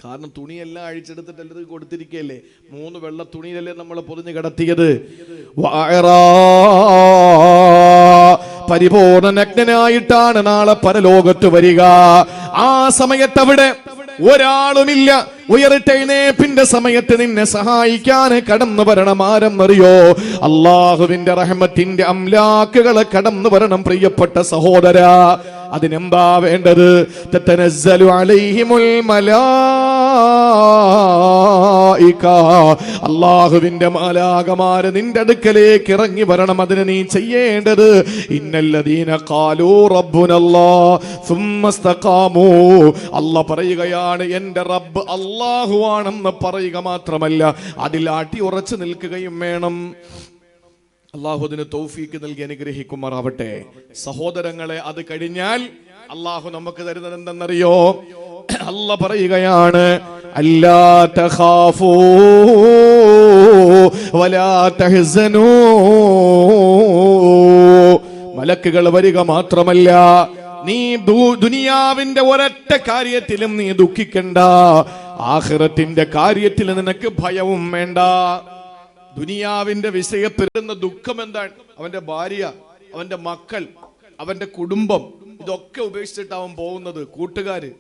കാരണം തുണിയെല്ലാം അഴിച്ചെടുത്തിട്ട് എല്ലാവർക്കും കൊടുത്തിരിക്കുകയല്ലേ. 3 വെള്ള തുണിയിലല്ലേ നമ്മളെ പൊതിഞ്ഞ് കിടത്തിയത്. പരിപൂർണ നഗ്നനായിട്ടാണ് നാളെ പരലോകത്ത് വരിക. ആ സമയത്ത് അവിടെ ഒരാളുമില്ല. ഉയർത്തെഴുന്നേൽപ്പിന്റെ സമയത്ത് നിന്നെ സഹായിക്കാൻ കടന്നു വരണം. ആരെന്നറിയോ? അള്ളാഹുവിന്റെ റഹ്മത്തിന്റെ അംലാക്കുകളെ കടന്നു വരണം. പ്രിയപ്പെട്ട സഹോദര, അതിനെന്താ വേണ്ടത്? തതനസ്സലു അലൈഹിമുൽ മലായിക, അള്ളാഹുവിന്റെ മാലാഖമാര് നിന്റെ അടുക്കലേക്ക് ഇറങ്ങി വരണം. അതിന് നീ ചെയ്യേണ്ടത്, ഇന്നല്ലദീന ഖാലൂ റബ്ബുനല്ലാഹ് സുമ്മസ്തഖാമൂ, അല്ലാഹ് പറയുകയാണ് എന്റെ റബ്ബ് അല്ലാഹുവാണെന്ന് പറയുക മാത്രമല്ല അതിൽ അടി ഉറച്ചു നിൽക്കുകയും വേണം. അള്ളാഹു അതിന് തൗഫീക്ക് നൽകി അനുഗ്രഹിക്കുമാറാവട്ടെ. സഹോദരങ്ങളെ, അത് കഴിഞ്ഞാൽ അള്ളാഹു നമുക്ക് തരുന്നത് എന്തെന്നറിയോ? അല്ലാഹ് പറയുകയാണ്, അല്ലാ തഖാഫൂ വലാ തഹ്സനൂ. മലക്കുകൾ വരിക മാത്രമല്ല, നീ ദുനിയാവിന്റെ ഒരൊറ്റ കാര്യത്തിലും നീ ദുഃഖിക്കണ്ട. ആഖിറത്തിന്റെ കാര്യത്തിൽ നിനക്ക് ഭയവും വേണ്ട. ദുനിയാവിന്റെ വിഷയപ്പെടുന്ന ദുഃഖം എന്താണ്? അവന്റെ ഭാര്യ, അവന്റെ മക്കൾ, അവന്റെ കുടുംബം, ഇതൊക്കെ ഉപേക്ഷിച്ചിട്ട് അവൻ പോകുന്നത്. കൂട്ടുകാര്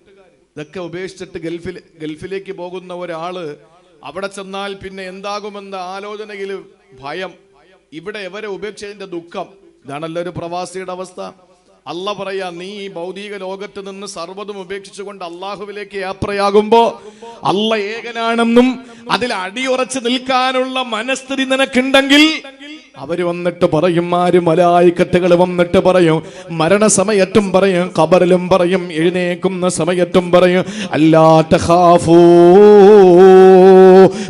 ഇതൊക്കെ ഉപേക്ഷിച്ചിട്ട് ഗൾഫിലേക്ക് പോകുന്ന ഒരാള് അവിടെ ചെന്നാൽ പിന്നെ എന്താകുമെന്ന ആലോചനയിൽ ഭയം. ഇവിടെ എവരെ ഉപേക്ഷിച്ചതിന്റെ ദുഃഖം. ഇതാണല്ലോ ഒരു പ്രവാസിയുടെ അവസ്ഥ. അല്ല പറയാ, നീ ഈ ഭൗതിക ലോകത്ത് നിന്ന് സർവ്വതും ഉപേക്ഷിച്ചുകൊണ്ട് അള്ളാഹുവിലേക്ക് യാത്രയാകുമ്പോ അല്ല ഏകനാണെന്നും അതിൽ അടിയുറച്ച് നിൽക്കാനുള്ള മനസ്ഥിതി നിനക്കുണ്ടെങ്കിൽ അവര് വന്നിട്ട് പറയും, ആര് മലായിക്കത്തുകൾ വന്നിട്ട് പറയും, മരണസമയത്തും പറയും, ഖബറിലും പറയും, എഴുന്നേക്കുന്ന സമയത്തും പറയും, അല്ലാ തഖാഫൂ,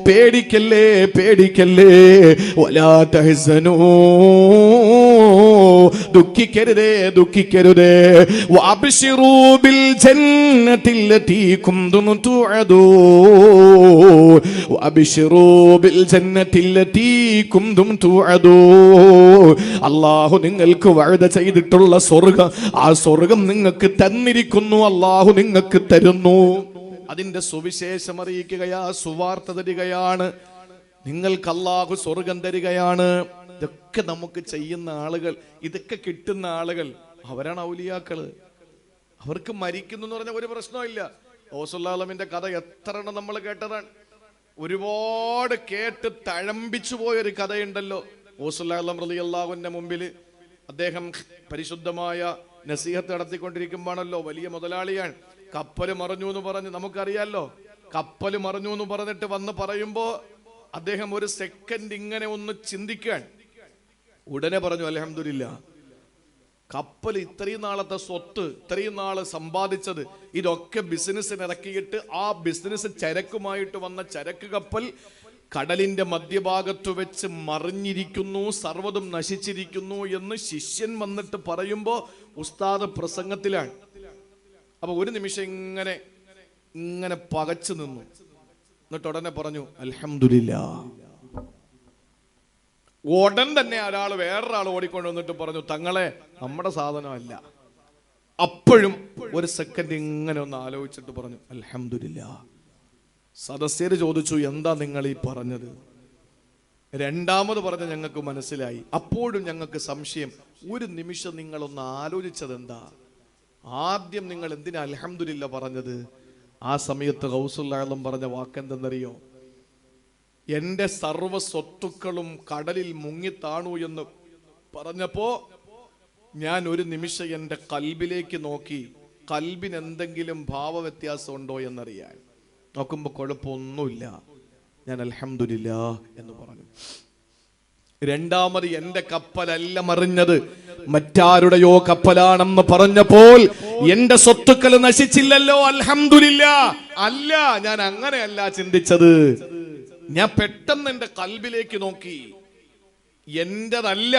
പേടിക്കല്ലേ പേടിക്കല്ലേ, വലാ തഹ്സനൂ, ദുഃഖിക്കരുതേ ദുഃഖിക്കരുതേ, വഅബ്ശിറൂ ബിൽ ജന്നത്തില്ലതീ കുന്തും തുഅദൂൻ, വഅബ്ശിറൂ ബിൽ ജന്നത്തില്ലതീ കുന്തും തുഅദൂൻ. അല്ലാഹു നിങ്ങൾക്ക് വഅദ ചെയ്തിട്ടുള്ള സ്വർഗ്ഗം, ആ സ്വർഗ്ഗം നിങ്ങൾക്ക് തന്നിരിക്കുന്നു, അല്ലാഹു നിങ്ങൾക്ക് തരുന്നു. അതിന്റെ സുവിശേഷം അറിയിക്കുകയാ, സുവാർത്ത തരികയാണ്. നിങ്ങൾക്ക് അല്ലാഹു സ്വർഗ്ഗം തരികയാണ്. ഇതൊക്കെ നമുക്ക് ചെയ്യുന്ന ആളുകൾ, ഇതൊക്കെ കിട്ടുന്ന ആളുകൾ, അവരാണ് ഔലിയാക്കള്. അവർക്ക് മരിക്കുന്നു എന്ന് പറഞ്ഞ ഒരു പ്രശ്നമില്ല. റസൂലുള്ളാഹിന്റെ കഥ എത്ര എണ്ണം നമ്മൾ കേട്ടതാണ്. ഒരുപാട് കേട്ട് തഴമ്പിച്ചു പോയൊരു കഥയുണ്ടല്ലോ. റസൂലുള്ളാഹി റളിയല്ലാഹുവിന്റെ മുമ്പിൽ അദ്ദേഹം പരിശുദ്ധമായ നസീഹത്ത് നടത്തിക്കൊണ്ടിരിക്കുമ്പോഴാണല്ലോ, വലിയ മുതലാളിയാണ്, കപ്പൽ മറിഞ്ഞു എന്ന് പറഞ്ഞ് നമുക്കറിയാലോ. കപ്പൽ മറിഞ്ഞു എന്ന് പറഞ്ഞിട്ട് വന്ന് പറയുമ്പോ അദ്ദേഹം ഒരു സെക്കൻഡ് ഇങ്ങനെ ഒന്ന് ചിന്തിക്കാൻ, ഉടനെ പറഞ്ഞു, അൽഹംദുലില്ലാ, കപ്പൽ ഇത്രയും നാളത്തെ സ്വത്ത്, ഇത്രയും നാള് സമ്പാദിച്ചത്, ഇതൊക്കെ ബിസിനസ്സിന് ഇറക്കിയിട്ട് ആ ബിസിനസ് ചരക്കുമായിട്ട് വന്ന ചരക്ക് കപ്പൽ കടലിന്റെ മധ്യഭാഗത്ത് വെച്ച് മറിഞ്ഞിരിക്കുന്നു, സർവ്വതും നശിച്ചിരിക്കുന്നു എന്ന് ശിഷ്യൻ വന്നിട്ട് പറയുമ്പോ ഉസ്താദ് പ്രസംഗത്തിലാണ്. അപ്പൊ ഒരു നിമിഷം ഇങ്ങനെ ഇങ്ങനെ പകച്ചു നിന്നു. എന്നിട്ട് ഉടനെ പറഞ്ഞു, അൽഹംദുലില്ലാ. ഉടൻ തന്നെ വേറൊരാൾ ഓടിക്കൊണ്ട് വന്നിട്ട് പറഞ്ഞു, തങ്ങളെ, നമ്മുടെ സാധനമല്ല. അപ്പോഴും ഒരു സെക്കൻഡ് ഇങ്ങനെ ഒന്ന് ആലോചിച്ചിട്ട് പറഞ്ഞു, അൽഹംദുലില്ലാ. സദസ്യര് ചോദിച്ചു, എന്താ നിങ്ങൾ ഈ പറഞ്ഞത്? രണ്ടാമത് പറഞ്ഞ ഞങ്ങൾക്ക് മനസ്സിലായി. അപ്പോഴും ഞങ്ങൾക്ക് സംശയം. ഒരു നിമിഷം നിങ്ങളൊന്ന് ആലോചിച്ചത് എന്താ? ആദ്യം നിങ്ങൾ എന്തിനാ അൽഹംദുലില്ലാ പറഞ്ഞത്? ആ സമയത്ത് ഗൗസുൽ പറഞ്ഞ വാക്കെന്തെന്നറിയോ? എന്റെ സർവ്വ സ്വത്തുക്കളും കടലിൽ മുങ്ങിത്താണു എന്ന് പറഞ്ഞപ്പോ ഞാൻ ഒരു നിമിഷം എന്റെ കൽബിലേക്ക് നോക്കി, കൽബിന് എന്തെങ്കിലും ഭാവവ്യത്യാസം ഉണ്ടോ എന്നറിയാൻ. നോക്കുമ്പോ കുഴപ്പമൊന്നുമില്ല. ഞാൻ അൽഹംദുലില്ലാ എന്ന് പറഞ്ഞു. രണ്ടാമത് എന്റെ കപ്പലല്ല മറിഞ്ഞത്, മറ്റാരുടെയോ കപ്പലാണെന്ന് പറഞ്ഞപ്പോൾ എന്റെ സ്വത്തുക്കൾ നശിച്ചില്ലല്ലോ, അൽഹംദുലില്ലാ. അല്ല, ഞാൻ അങ്ങനെയല്ല ചിന്തിച്ചത്. ഞാൻ പെട്ടെന്ന് എന്റെ കൽബിലേക്ക് നോക്കി, എന്റേതല്ല,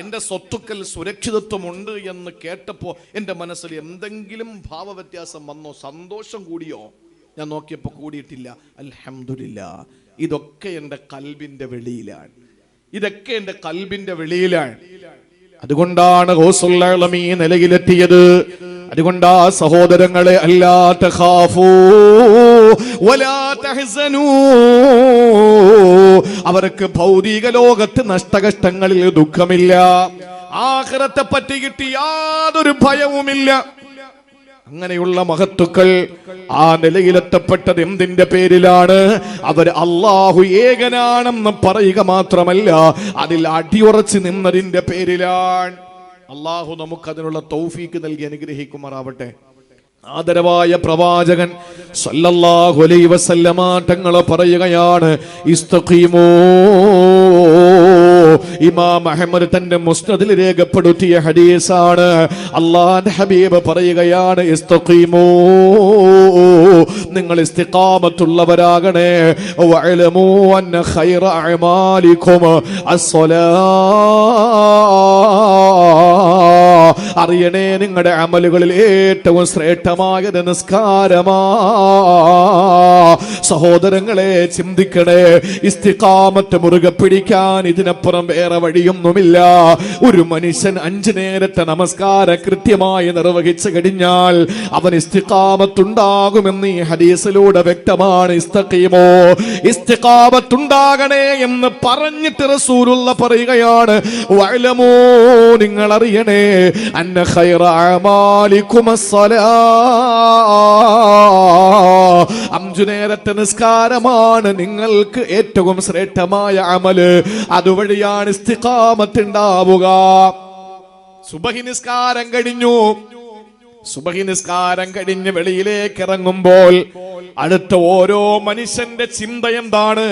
എന്റെ സ്വത്തുക്കൾ സുരക്ഷിതത്വമുണ്ട് എന്ന് കേട്ടപ്പോ എന്റെ മനസ്സിൽ എന്തെങ്കിലും ഭാവവ്യത്യാസം വന്നോ, സന്തോഷം കൂടിയോ? ഞാൻ നോക്കിയപ്പോ കൂടിയിട്ടില്ല. അൽഹംദുലില്ലാ. ഇതൊക്കെ എന്റെ കൽബിന്റെ വെളിയിലാണ്, ഇതൊക്കെ എന്റെ കൽബിന്റെ വെളിയിലാണ്. അതുകൊണ്ടാണ് റസൂലുള്ളാഹി ഈ നിലയിലെത്തിയത്. അതുകൊണ്ടാ സഹോദരങ്ങളെ, അല്ലാ തഖാഫൂ വലാ തഹ്സനൂ, അവർക്ക് ഭൗതിക ലോകത്ത് നഷ്ടകഷ്ടങ്ങളിൽ ദുഃഖമില്ല, ആഖിറത്തെ പറ്റിയിട്ട് യാതൊരു ഭയവുമില്ല. അങ്ങനെയുള്ള മഹത്തുക്കൾ ആ നിലയിലെത്തപ്പെട്ടത് എന്തിന്റെ പേരിലാണ്? അവർ അല്ലാഹു ഏകനാണെന്ന് പറയുക മാത്രമല്ല, അതിൽ അടിയുറച്ച് നിന്നതിന്റെ പേരിലാണ്. അല്ലാഹു നമുക്കതിനുള്ള തൗഫീക്ക് നൽകി അനുഗ്രഹിക്കുമാറാവട്ടെ. ആദരവായ പ്രവാചകൻ സല്ലല്ലാഹു അലൈഹി വസല്ലമ തങ്ങൾ പറയുകയാണ്, ഇസ്തഖീമൂ. ഇമാം അഹ്മദ് തന്റെ മുസ്നദിൽ രേഖപ്പെടുത്തിയ ഹദീസാണ്. അല്ലാഹുവിന്റെ ഹബീബ് പറയുകയാണ്, ഇസ്തഖീമൂ, നിങ്ങൾ ഇസ്തിഖാമത്തുള്ളവരാകണേ. വഅലമൂ അന്ന ഖൈറ അഅമാലികും അസ്സലാ, അറിയണേ നിങ്ങളുടെ അമലുകളിൽ ഏറ്റവും ശ്രേഷ്ഠമായത് നിസ്കാരമാ. സഹോദരങ്ങളെ ചിന്തിക്കണേ. ഇസ്തിഖാമത്ത് മുറുകെ പിടിക്കാൻ ഇതിനപ്പുറം വേറെ വഴിയൊന്നുമില്ല. ഒരു മനുഷ്യൻ 5 നേരത്തെ നമസ്കാരം കൃത്യമായി നിർവഹിച്ചു കഴിഞ്ഞാൽ അവൻ ഇസ്തിഖാമത്തുണ്ടാകുമെന്ന് ഈ ഹദീസിലൂടെ വ്യക്തമാണ്. ഇസ്തഖീമോ, ഇസ്തിഖാമത്തുണ്ടാകണേ എന്ന് പറഞ്ഞിട്ട് റസൂലുള്ള പറയുകയാണ്, വഅലമൂ, നിങ്ങൾ അറിയണേ, അന്ന ഖൈറ അമാലികും അസ്സലാ, 5 നേരത്തെ നിസ്കാരമാണ് നിങ്ങൾക്ക് ഏറ്റവും ശ്രേഷ്ഠമായ അമല്. അതുവഴിയാണ് ഇസ്തിഖാമത്ത് ഉണ്ടാവുക. സുബഹി നിസ്കാരം കഴിഞ്ഞു. സുബഹി നിസ്കാരം കഴിഞ്ഞ് വെളിയിലേക്ക് ഇറങ്ങുമ്പോൾ അടുത്ത ഓരോ മനുഷ്യന്റെ ചിന്ത എന്താണ്?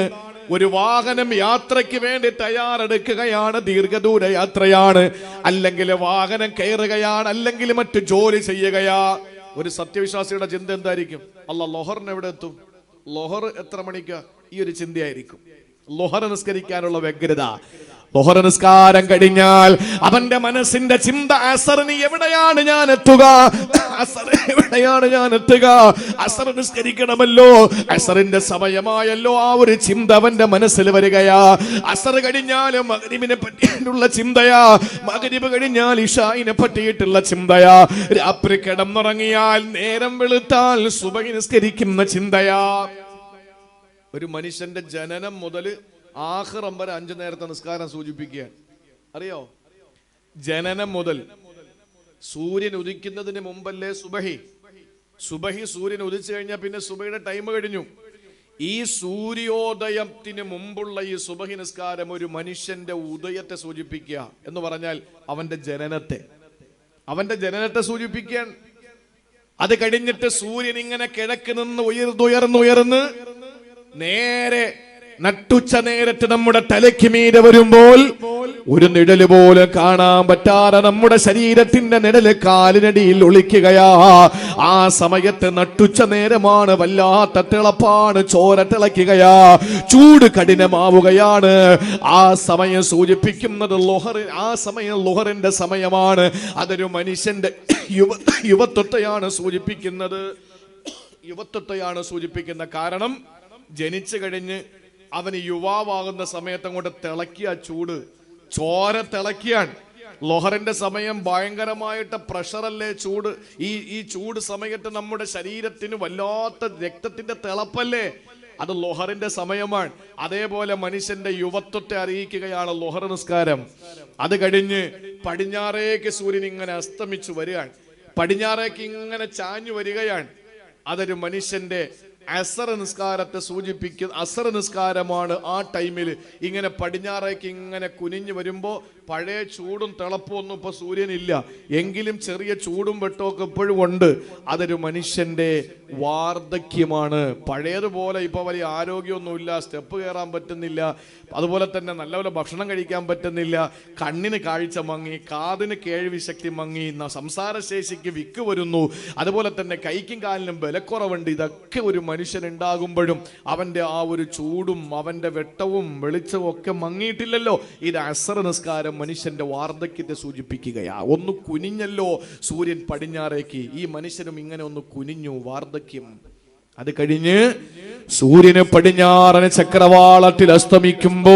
ഒരു വാഹനം യാത്രയ്ക്ക് വേണ്ടി തയ്യാറെടുക്കുകയാണ്, ദീർഘദൂര യാത്രയാണ്, അല്ലെങ്കിൽ വാഹനം കയറുകയാണ്, അല്ലെങ്കിൽ മറ്റു ജോലി ചെയ്യുകയാ. ഒരു സത്യവിശ്വാസിയുടെ ചിന്ത എന്തായിരിക്കും? ലൊഹറിന് എവിടെ എത്തും? ലൊഹർ എത്ര മണിക്കാ? ഈ ഒരു ചിന്തയായിരിക്കും. ലൊഹർ നിസ്കരിക്കാനുള്ള വ്യഗ്രത. ലൊഹർ നിസ്കാരം കഴിഞ്ഞാൽ അവന്റെ മനസ്സിന്റെ ചിന്ത അസറിന് എവിടെയാണ് ഞാൻ എത്തുക? അസർ എവിടെയാണ് ഞാൻ എത്തുക? അസർ നിസ്കരിക്കണമല്ലോ, അസറിന്റെ സമയമായല്ലോ. ആ ഒരു ചിന്ത അവന്റെ മനസ്സിൽ വരികയാ. അസർ കഴിഞ്ഞാൽ മഗ്രിബിനെ പറ്റിയിട്ടുള്ള ചിന്തയാ, മഗ്രിബ് കഴിഞ്ഞാൽ ഇശായിനെ പറ്റിയിട്ടുള്ള ചിന്തയാ, രാത്രി കിടന്നുറങ്ങിയാൽ നേരം വെളുത്താൽ സുബഹി നിസ്കരിക്കുന്ന ചിന്തയാ. ഒരു മനുഷ്യന്റെ ജനനം മുതൽ ആഖിറം വരെ 5 നേരത്തെ നിസ്കാരം സൂചിപ്പിക്കുകയാണ്. അറിയോ? ജനനം മുതൽ സൂര്യൻ ഉദിക്കുന്നതിന് മുമ്പല്ലേ സുബഹി. സുബഹി സൂര്യൻ ഉദിച്ചു കഴിഞ്ഞാൽ പിന്നെ സുബഹിയുടെ ടൈം കഴിഞ്ഞു. ഈ സൂര്യോദയത്തിന് മുമ്പുള്ള ഈ സുബഹി നിസ്കാരം ഒരു മനുഷ്യന്റെ ഉദയത്തെ സൂചിപ്പിക്കുക എന്ന് പറഞ്ഞാൽ അവന്റെ ജനനത്തെ സൂചിപ്പിക്കാൻ. അത് കഴിഞ്ഞിട്ട് സൂര്യൻ ഇങ്ങനെ കിഴക്ക് നിന്ന് ഉയർന്നുയർന്ന് നേരെ നട്ടുച്ച നേരത്ത് നമ്മുടെ തലയ്ക്ക് മീതെ വരുമ്പോൾ ഒരു നിഴല് പോലെ കാണാൻ പറ്റാതെ നമ്മുടെ ശരീരത്തിന്റെ നിഴല് കാലിനടിയിൽ ഒളിക്കുകയാ. ആ സമയത്ത് നട്ടുച്ച നേരമാണ്, വല്ലാത്ത തിളപ്പാണ്, ചോര തിളയ്ക്കുകയാ, ചൂട് കഠിനമാവുകയാണ്. ആ സമയം സൂചിപ്പിക്കുന്നത് ലൊഹർ. ആ സമയം ലൊഹറിന്റെ സമയമാണ്. അതൊരു മനുഷ്യന്റെ യുവത്വത്തെയാണ് സൂചിപ്പിക്കുന്നത്. കാരണം ജനിച്ചു കഴിഞ്ഞ് അവന് യുവാവാകുന്ന സമയത്ത് അങ്ങോട്ട് തിളക്കിയ ചൂട്, ചോര തിളക്കിയാണ്. ലൊഹറിന്റെ സമയം ഭയങ്കരമായിട്ട് പ്രഷറല്ലേ, ചൂട്. ഈ ചൂട് സമയത്ത് നമ്മുടെ ശരീരത്തിന് വല്ലാത്ത രക്തത്തിന്റെ തിളപ്പല്ലേ, അത് ലൊഹറിന്റെ സമയമാണ്. അതേപോലെ മനുഷ്യന്റെ യുവത്വത്തെ അറിയിക്കുകയാണ് ലൊഹർ നിസ്കാരം. അത് കഴിഞ്ഞ് പടിഞ്ഞാറേക്ക് സൂര്യൻ ഇങ്ങനെ അസ്തമിച്ചു വരികയാണ്, പടിഞ്ഞാറേക്ക് ഇങ്ങനെ ചാഞ്ഞു വരികയാണ്. അതൊരു മനുഷ്യന്റെ അസർ നിസ്കാരത്തെ സൂചിപ്പിക്കുന്ന അസർ നിസ്കാരമാണ്. ആ ടൈമിൽ ഇങ്ങനെ പടിഞ്ഞാറേക്ക് ഇങ്ങനെ കുനിഞ്ഞു വരുമ്പോൾ പഴയ ചൂടും തിളപ്പും ഒന്നും ഇപ്പൊ സൂര്യനില്ല, എങ്കിലും ചെറിയ ചൂടും വെട്ടമൊക്കെ ഇപ്പോഴും ഉണ്ട്. അതൊരു മനുഷ്യന്റെ വാർദ്ധക്യമാണ്. പഴയതുപോലെ ഇപ്പൊ വലിയ ആരോഗ്യമൊന്നുമില്ല, സ്റ്റെപ്പ് കയറാൻ പറ്റുന്നില്ല, അതുപോലെ തന്നെ നല്ലപോലെ ഭക്ഷണം കഴിക്കാൻ പറ്റുന്നില്ല, കണ്ണിന് കാഴ്ച മങ്ങി, കാതിന് കേൾവി ശക്തി മങ്ങി, സംസാരശേഷിക്ക് വിക്ക് വരുന്നു, അതുപോലെ തന്നെ കൈക്കും കാലിനും ബലക്കുറവുണ്ട്. ഇതൊക്കെ ഒരു മനുഷ്യൻ ഉണ്ടാകുമ്പോഴും അവന്റെ ആ ഒരു ചൂടും അവന്റെ വെട്ടവും വെളിച്ചവും ഒക്കെ മങ്ങിയിട്ടില്ലല്ലോ. ഇത് അസർ നിസ്കാരം മനുഷ്യന്റെ വാർദ്ധക്യത്തെ സൂചിപ്പിക്കുകയാ. ഒന്ന് കുനിഞ്ഞല്ലോ സൂര്യൻ പടിഞ്ഞാറേക്ക്, ഈ മനുഷ്യനും ഇങ്ങനെ ഒന്ന് കുനിഞ്ഞു, വാർദ്ധക്യം. അത് കഴിഞ്ഞ് സൂര്യന് പടിഞ്ഞാറന് ചക്രവാളത്തിൽ അസ്തമിക്കുമ്പോൾ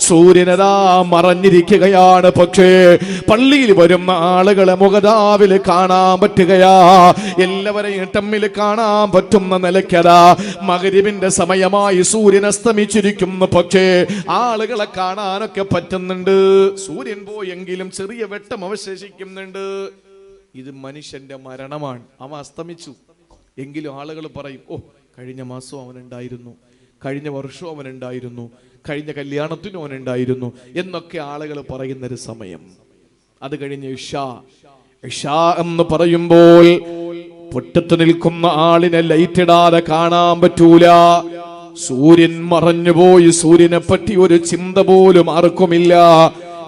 സൂര്യനതാ മറഞ്ഞിരിക്കുകയാണ്. പക്ഷേ പള്ളിയിൽ വരുന്ന ആളുകളെ മുഖതാവിൽ കാണാൻ പറ്റുകയാ, എല്ലാവരെയും തമ്മിൽ കാണാൻ പറ്റുന്ന നിലയ്ക്കതാ മഗ്രിബിന്റെ സമയമായി സൂര്യൻ അസ്തമിച്ചിരിക്കുന്നു. പക്ഷേ ആളുകളെ കാണാനൊക്കെ പറ്റുന്നുണ്ട്. സൂര്യൻ പോയെങ്കിലും ചെറിയ വെട്ടം അവശേഷിക്കുന്നുണ്ട്. ഇത് മനുഷ്യന്റെ മരണമാണ്. അവൻ അസ്തമിച്ചു എങ്കിലും ആളുകൾ പറയും, ഓ കഴിഞ്ഞ മാസം അവനുണ്ടായിരുന്നു, കഴിഞ്ഞ വർഷവും അവനുണ്ടായിരുന്നു, കഴിഞ്ഞ കല്യാണത്തിനും അവനുണ്ടായിരുന്നു എന്നൊക്കെ ആളുകൾ പറയുന്നൊരു സമയം. അത് കഴിഞ്ഞ് ഇഷാ എന്ന് പറയുമ്പോൾ പൊട്ടത്ത് നിൽക്കുന്ന ആളിനെ ലൈറ്റ് ഇടാതെ കാണാൻ പറ്റൂല. സൂര്യൻ മറഞ്ഞുപോയി, സൂര്യനെ പറ്റി ഒരു ചിന്ത പോലും ആർക്കുമില്ല.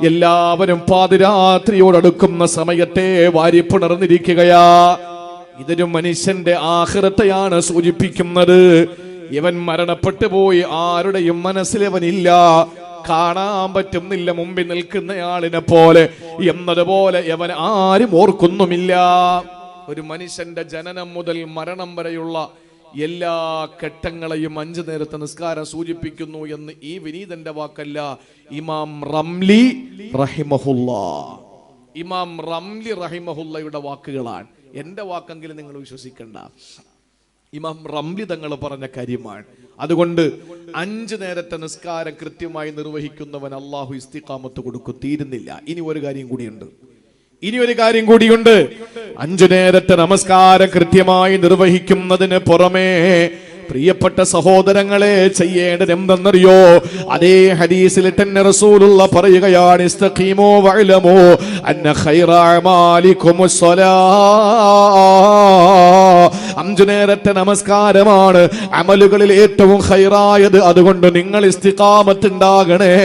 എല്ലാവരും പാതിരാത്രിയോടടുക്കുന്ന സമയത്തെ വാരിപ്പുണർന്നിരിക്കുകയാ. ഇതൊരു മനുഷ്യന്റെ ആഖിറത്തെയാണ് സൂചിപ്പിക്കുന്നത്. ഇവൻ മരണപ്പെട്ടു പോയി, ആരുടെയും മനസ്സിലവനില്ല, കാണാൻ പറ്റുന്നില്ല മുമ്പിൽ നിൽക്കുന്നയാളിനെ പോലെ എന്നതുപോലെ അവൻ ആരും ഓർക്കുന്നുമില്ല. ഒരു മനുഷ്യന്റെ ജനനം മുതൽ മരണം വരെയുള്ള എല്ലാ ഘട്ടങ്ങളെയും 5 നേരത്തെ നിസ്കാരം സൂചിപ്പിക്കുന്നു എന്ന് ഈ വിനീതന്റെ വാക്കല്ല, ഇമാം റംലി റഹിമഹുല്ലാ, ഇമാം റംലി റഹിമഹുല്ലയുടെ വാക്കുകളാണ്. എൻ്റെ വാക്കെങ്കിലും നിങ്ങൾ വിശ്വസിക്കണ്ട, ഇമാം റംലി തങ്ങൾ പറഞ്ഞ കാര്യമാണ്. അതുകൊണ്ട് 5 നേരത്തെ നിസ്കാരം കൃത്യമായി നിർവഹിക്കുന്നവൻ അള്ളാഹു ഇസ്തിഖാമത്ത് കൊടുക്കും. തീരുന്നില്ല, ഇനി ഒരു കാര്യം കൂടിയുണ്ട്. 5 നേരത്തെ നമസ്കാരം കൃത്യമായി നിർവഹിക്കുന്നതിന് പുറമേ പ്രിയപ്പെട്ട സഹോദരങ്ങളെ ചെയ്യേണ്ടത് എന്തെന്നറിയോ? അതേ ഹദീസിൽ തന്നെ റസൂലുള്ള പറയുകയാണ്, ഇസ്തഖീമു വഅലമു അന്ന ഖൈറ അമാലികുമുസ് സ്വലാത്ത്. 5 നേരത്തെ നമസ്കാരമാണ് അമലുകളിൽ ഏറ്റവും ഖൈറായത്. അതുകൊണ്ട് നിങ്ങൾ ഇസ്തിഖാമത്ത് ഉണ്ടാകണേ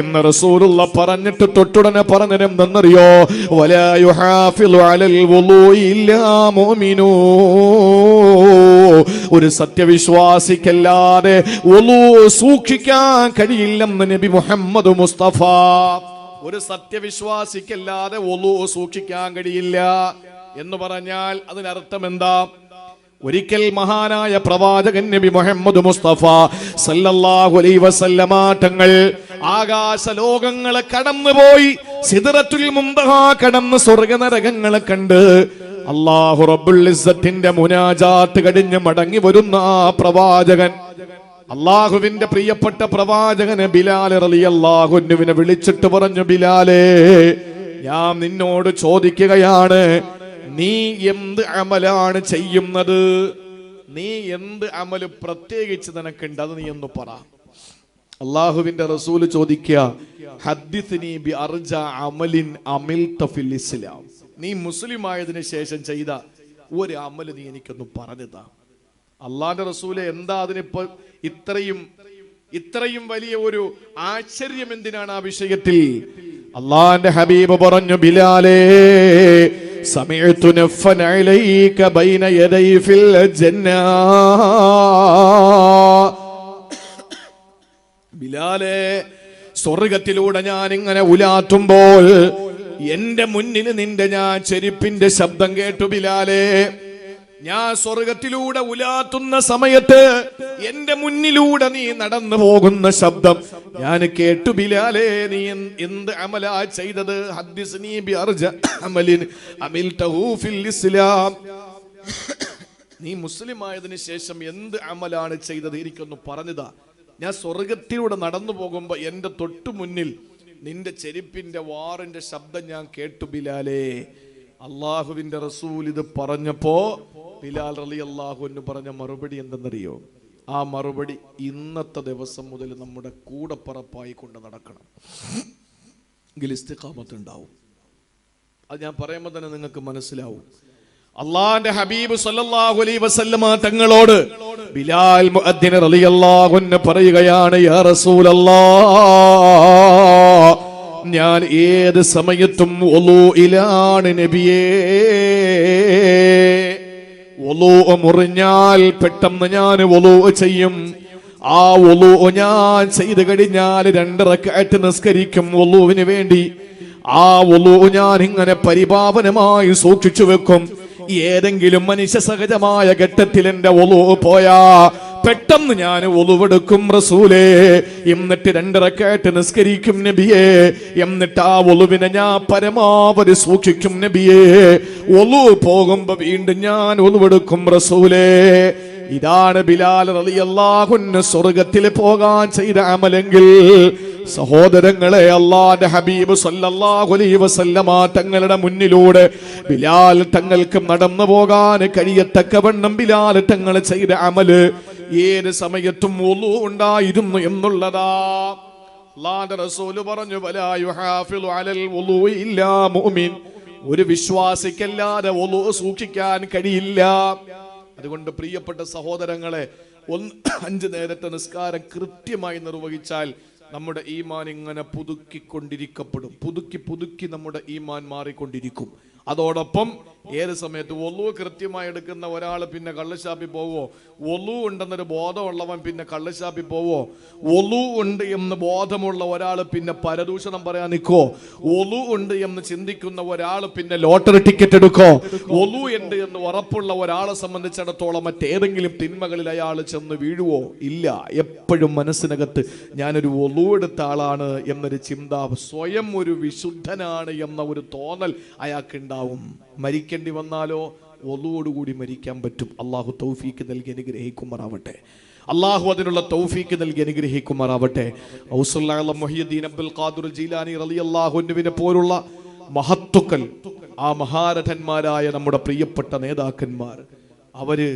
എന്ന് റസൂലുള്ള പറഞ്ഞിട്ട് തൊട്ടുടനെ പറഞ്ഞത് എന്തെന്നറിയോ? വലാ യുഹാഫിളു അലൽ വുളൂഇ ഇല്ലാ മുഅ്മിനൂ. ഒരു സത്യവിശ്വാസിക്കല്ലാതെ വുളൂ സൂക്ഷിക്കാൻ കഴിയില്ലെന്ന് നബി മുഹമ്മദ് മുസ്തഫ. ഒരു സത്യവിശ്വാസിക്കല്ലാതെ വുളൂ സൂക്ഷിക്കാൻ കഴിയില്ല എന്ന് പറഞ്ഞാൽ അതിനർത്ഥം എന്താ? ഒരിക്കൽ മഹാനായ പ്രവാചകൻ നബി മുഹമ്മദ് മുസ്തഫ സല്ലല്ലാഹു അലൈഹി വസല്ലമ തങ്ങൾ ആകാശ ലോകങ്ങളെ കടന്നുപോയി സിദ്റത്തുൽ മുൻതഹ കടന്ന് സ്വർഗ്ഗനരകങ്ങളെ കണ്ട് അല്ലാഹു റബ്ബുൽ ഇസ്സത്തിന്റെ മുനാജാത്ത് കഴിഞ്ഞ് മടങ്ങി വരുന്ന ആ പ്രവാചകൻ, അള്ളാഹുവിന്റെ പ്രിയപ്പെട്ട പ്രവാചകന് ബിലാൽ റളിയല്ലാഹു അൻഹുവിനെ വിളിച്ചിട്ട് പറഞ്ഞു, ബിലാലേ, ഞാൻ നിന്നോട് ചോദിക്കുകയാണ്, നീ എന്ത് അമലാണ് ചെയ്യുന്നത്? നീ എന്ത് അമല് പ്രത്യേകിച്ച് നിനക്കുണ്ട്? അത് നീ ഒന്ന് പറ. അള്ളാഹുവിന്റെ റസൂല് ചോദിക്കുക, ഹദ്ദിസ്നി ബി അർജ അമലിൻ അമിൽത ഫിൽ ഇസ്ലാം. നീ മുസ്ലിം ആയതിനു ശേഷം ചെയ്ത ഒരു അമല് നീ എനിക്കൊന്ന് പറഞ്ഞതാ. അള്ളാന്റെ റസൂലെ, എന്താ അതിനിപ്പോ ഇത്രയും വലിയ ഒരു ആശ്ചര്യം എന്തിനാണ് ആ വിഷയത്തിൽ? അള്ളാന്റെ ഹബീബ് പറഞ്ഞു, ബിലാലേ, സമിഅ്തു നഫ്ഫൻ അലൈക ബൈന യദൈ ഫിൽ ജന്ന. ബിലാലേ, സ്വർഗത്തിലൂടെ ഞാൻ ഇങ്ങനെ ഉലാത്തുമ്പോൾ എന്റെ മുന്നിൽ ഞാൻ ചെരുപ്പിന്റെ ശബ്ദം കേട്ടു. ബിലാലേ, ഞാൻ സ്വർഗത്തിലൂടെ ഉലാത്തുന്ന സമയത്ത് എന്റെ മുന്നിലൂടെ നീ നടന്നു പോകുന്ന ശബ്ദം ഞാൻ കേട്ടു. ബിലാലേ, നീ എന്ത് അമലാ ചെയ്തത്? ഹദ്ദിസ്നി ബി അർജ അമലിൻ അമിൽതഹു ഫിൽ ഇസ്ലാം. നീ മുസ്ലിം ആയതിനു ശേഷം എന്ത് അമലാണ് ചെയ്തത്? എനിക്കൊന്ന് പറഞ്ഞതാ. ഞാൻ സ്വർഗത്തിലൂടെ നടന്നു പോകുമ്പോ എന്റെ തൊട്ടു മുന്നിൽ നിന്റെ ചെരുപ്പിന്റെ വാറിന്റെ ശബ്ദം ഞാൻ കേട്ടു. ബിലാലേ, അള്ളാഹുവിന്റെ റസൂൽ ഇത് പറഞ്ഞപ്പോ ബിലാൽ റളിയല്ലാഹു അൻഹു പറഞ്ഞ മറുപടി എന്തെന്നറിയോ? ആ മറുപടി, ഇന്നത്തെ ദിവസം മുതൽ നമ്മുടെ കൂടപ്പറപ്പായി കൊണ്ട് നടക്കണം, എങ്കിൽ ഇസ്തിഖാമത്ത് ഉണ്ടാവും. അത് ഞാൻ പറയുമ്പോൾ തന്നെ നിങ്ങൾക്ക് മനസ്സിലാവും. അള്ളാന്റെ ഹബീബ് സല്ലല്ലാഹു അലൈഹി വസല്ലമ തങ്ങളോട് ബിലാൽ മുഅദ്ദിൻ റളിയല്ലാഹു അൻഹു പറയുകയാണ്, യാ റസൂലല്ലാഹ്, ഞാൻ ഏത് സമയത്തും വുളൂഇലാണ് നബിയേ. വുളൂ മുറിഞ്ഞാൽ പെട്ടെന്ന് ഞാൻ വുളൂ ചെയ്യും. ആ വുളൂ ഞാൻ ചെയ്തു കഴിഞ്ഞാൽ 2 റക്അത്ത് നിസ്കരിക്കും വുളൂവിന് വേണ്ടി. ആ വുളൂ ഞാൻ ഇങ്ങനെ പരിപാവനമായി സൂക്ഷിച്ചു വെക്കും. ഏതെങ്കിലും മനുഷ്യ സഹജമായ ഘട്ടത്തിൽ എന്റെ വുളൂ പോയാ പെട്ടെന്ന് ഞാൻ വുളുവെടുക്കും റസൂലേ, എന്നിട്ട് 2 റക്അത്ത് നിസ്കരിക്കും നബിയേ. എന്നിട്ട് ആ വുളുവിനെ ഞാൻ പരമാവധി സൂക്ഷിക്കും നബിയേ. വുളു പോകുമ്പോ വീണ്ടും ഞാൻ വുളുവെടുക്കും റസൂലേ. ഇതാണ് ബിലാൽ റളിയല്ലാഹു അൻഹു സ്വർഗ്ഗത്തിൽ പോകാൻ ചെയ്ത അമലെങ്കിൽ, സഹോദരങ്ങളെ, അല്ലാഹുവിന്റെ ഹബീബ് സല്ലല്ലാഹു അലൈഹി വസല്ലമ തങ്ങളുടെ മുന്നിലൂടെ ബിലാൽ തങ്ങൾക്ക് നടന്നു പോകാൻ കഴിയത്തക്കവണ്ണം ബിലാൽ തങ്ങൾ ചെയ്ത അമല് ഏത് സമയത്തും വുളൂ ഉണ്ടായിരുന്നു എന്നുള്ളതാ. അല്ലാഹുവിന്റെ റസൂല് പറഞ്ഞു, വലാ യുഹാഫിളു അലൽ വുളൂഇ ഇല്ലാ മുഅ്മിൻ. ഒരു വിശ്വാസിക്കല്ലാതെ വുളൂ സൂക്ഷിക്കാൻ കഴിയില്ല. അതുകൊണ്ട് പ്രിയപ്പെട്ട സഹോദരങ്ങളെ, 5 നേരത്തെ നിസ്കാരം കൃത്യമായി നിർവഹിച്ചാൽ നമ്മുടെ ഈമാൻ ഇങ്ങനെ പുതുക്കിക്കൊണ്ടിരിക്കപ്പെടും. പുതുക്കി നമ്മുടെ ഈമാൻ മാറിക്കൊണ്ടിരിക്കും. അതോടൊപ്പം ഏത് സമയത്ത് ഒലു കൃത്യമായി എടുക്കുന്ന ഒരാൾ പിന്നെ കള്ളുഷാപ്പിൽ പോവോ? ഒലു ഉണ്ടെന്നൊരു ബോധമുള്ളവൻ പിന്നെ കള്ളുഷാപ്പിൽ പോവോ? ഒലു ഉണ്ട് എന്ന് ബോധമുള്ള ഒരാൾ പിന്നെ പരദൂഷണം പറയാൻ നിൽക്കോ? ഒലു ഉണ്ട് എന്ന് ചിന്തിക്കുന്ന ഒരാൾ പിന്നെ ലോട്ടറി ടിക്കറ്റ് എടുക്കോ? ഒലു ഉണ്ട് എന്ന് ഉറപ്പുള്ള ഒരാളെ സംബന്ധിച്ചിടത്തോളം മറ്റേതെങ്കിലും തിന്മകളിൽ അയാൾ ചെന്ന് വീഴുവോ? ഇല്ല. എപ്പോഴും മനസ്സിനകത്ത് ഞാനൊരു ഒലു എടുത്ത ആളാണ് എന്നൊരു ചിന്ത, സ്വയം ഒരു വിശുദ്ധനാണ് എന്ന ഒരു തോന്നൽ അയാൾക്ക് ഉണ്ടാവും. മരിക്കേണ്ടി വന്നാലോ ഒളുവോടുകൂടി മരിക്കാൻ പറ്റും. അള്ളാഹു തൗഫീക്ക് നൽകി അനുഗ്രഹിക്കുമാറാവട്ടെ. അള്ളാഹു അതിനുള്ള തൗഫീക്ക് നൽകി അനുഗ്രഹിക്കുമാറാവട്ടെ. മുഹ്യിദ്ദീൻ അബ്ദുൽ ഖാദിർ ജീലാനി റളിയല്ലാഹു അൻഹുവിനെ പോലുള്ള മഹത്തുക്കൾ, ആ മഹാരഥന്മാരായ നമ്മുടെ പ്രിയപ്പെട്ട നേതാക്കന്മാർ, അവര്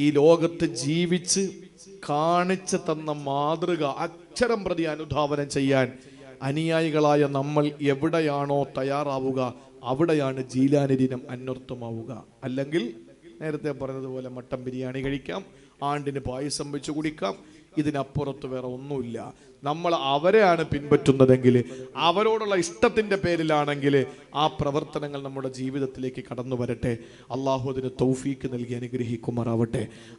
ഈ ലോകത്ത് ജീവിച്ച് കാണിച്ചു തന്ന മാതൃക അക്ഷരം പ്രതി അനുധാവനം ചെയ്യാൻ അനുയായികളായ നമ്മൾ എവിടെയാണോ തയ്യാറാവുക അവിടെയാണ് ജീലാനി ദിനം അന്വർത്ഥമാവുക. അല്ലെങ്കിൽ നേരത്തെ പറഞ്ഞതുപോലെ മട്ടൻ ബിരിയാണി കഴിക്കാം, ആണ്ടിന് പായസം വെച്ച് കുടിക്കാം, ഇതിനപ്പുറത്ത് വേറെ ഒന്നുമില്ല. നമ്മൾ അവരെയാണ് പിൻപറ്റുന്നതെങ്കിൽ, അവരോടുള്ള ഇഷ്ടത്തിൻ്റെ പേരിലാണെങ്കിൽ ആ പ്രവർത്തനങ്ങൾ നമ്മുടെ ജീവിതത്തിലേക്ക് കടന്നു വരട്ടെ. അള്ളാഹു അതിന് തൗഫീക്ക് നൽകി അനുഗ്രഹിക്കുമാറാവട്ടെ.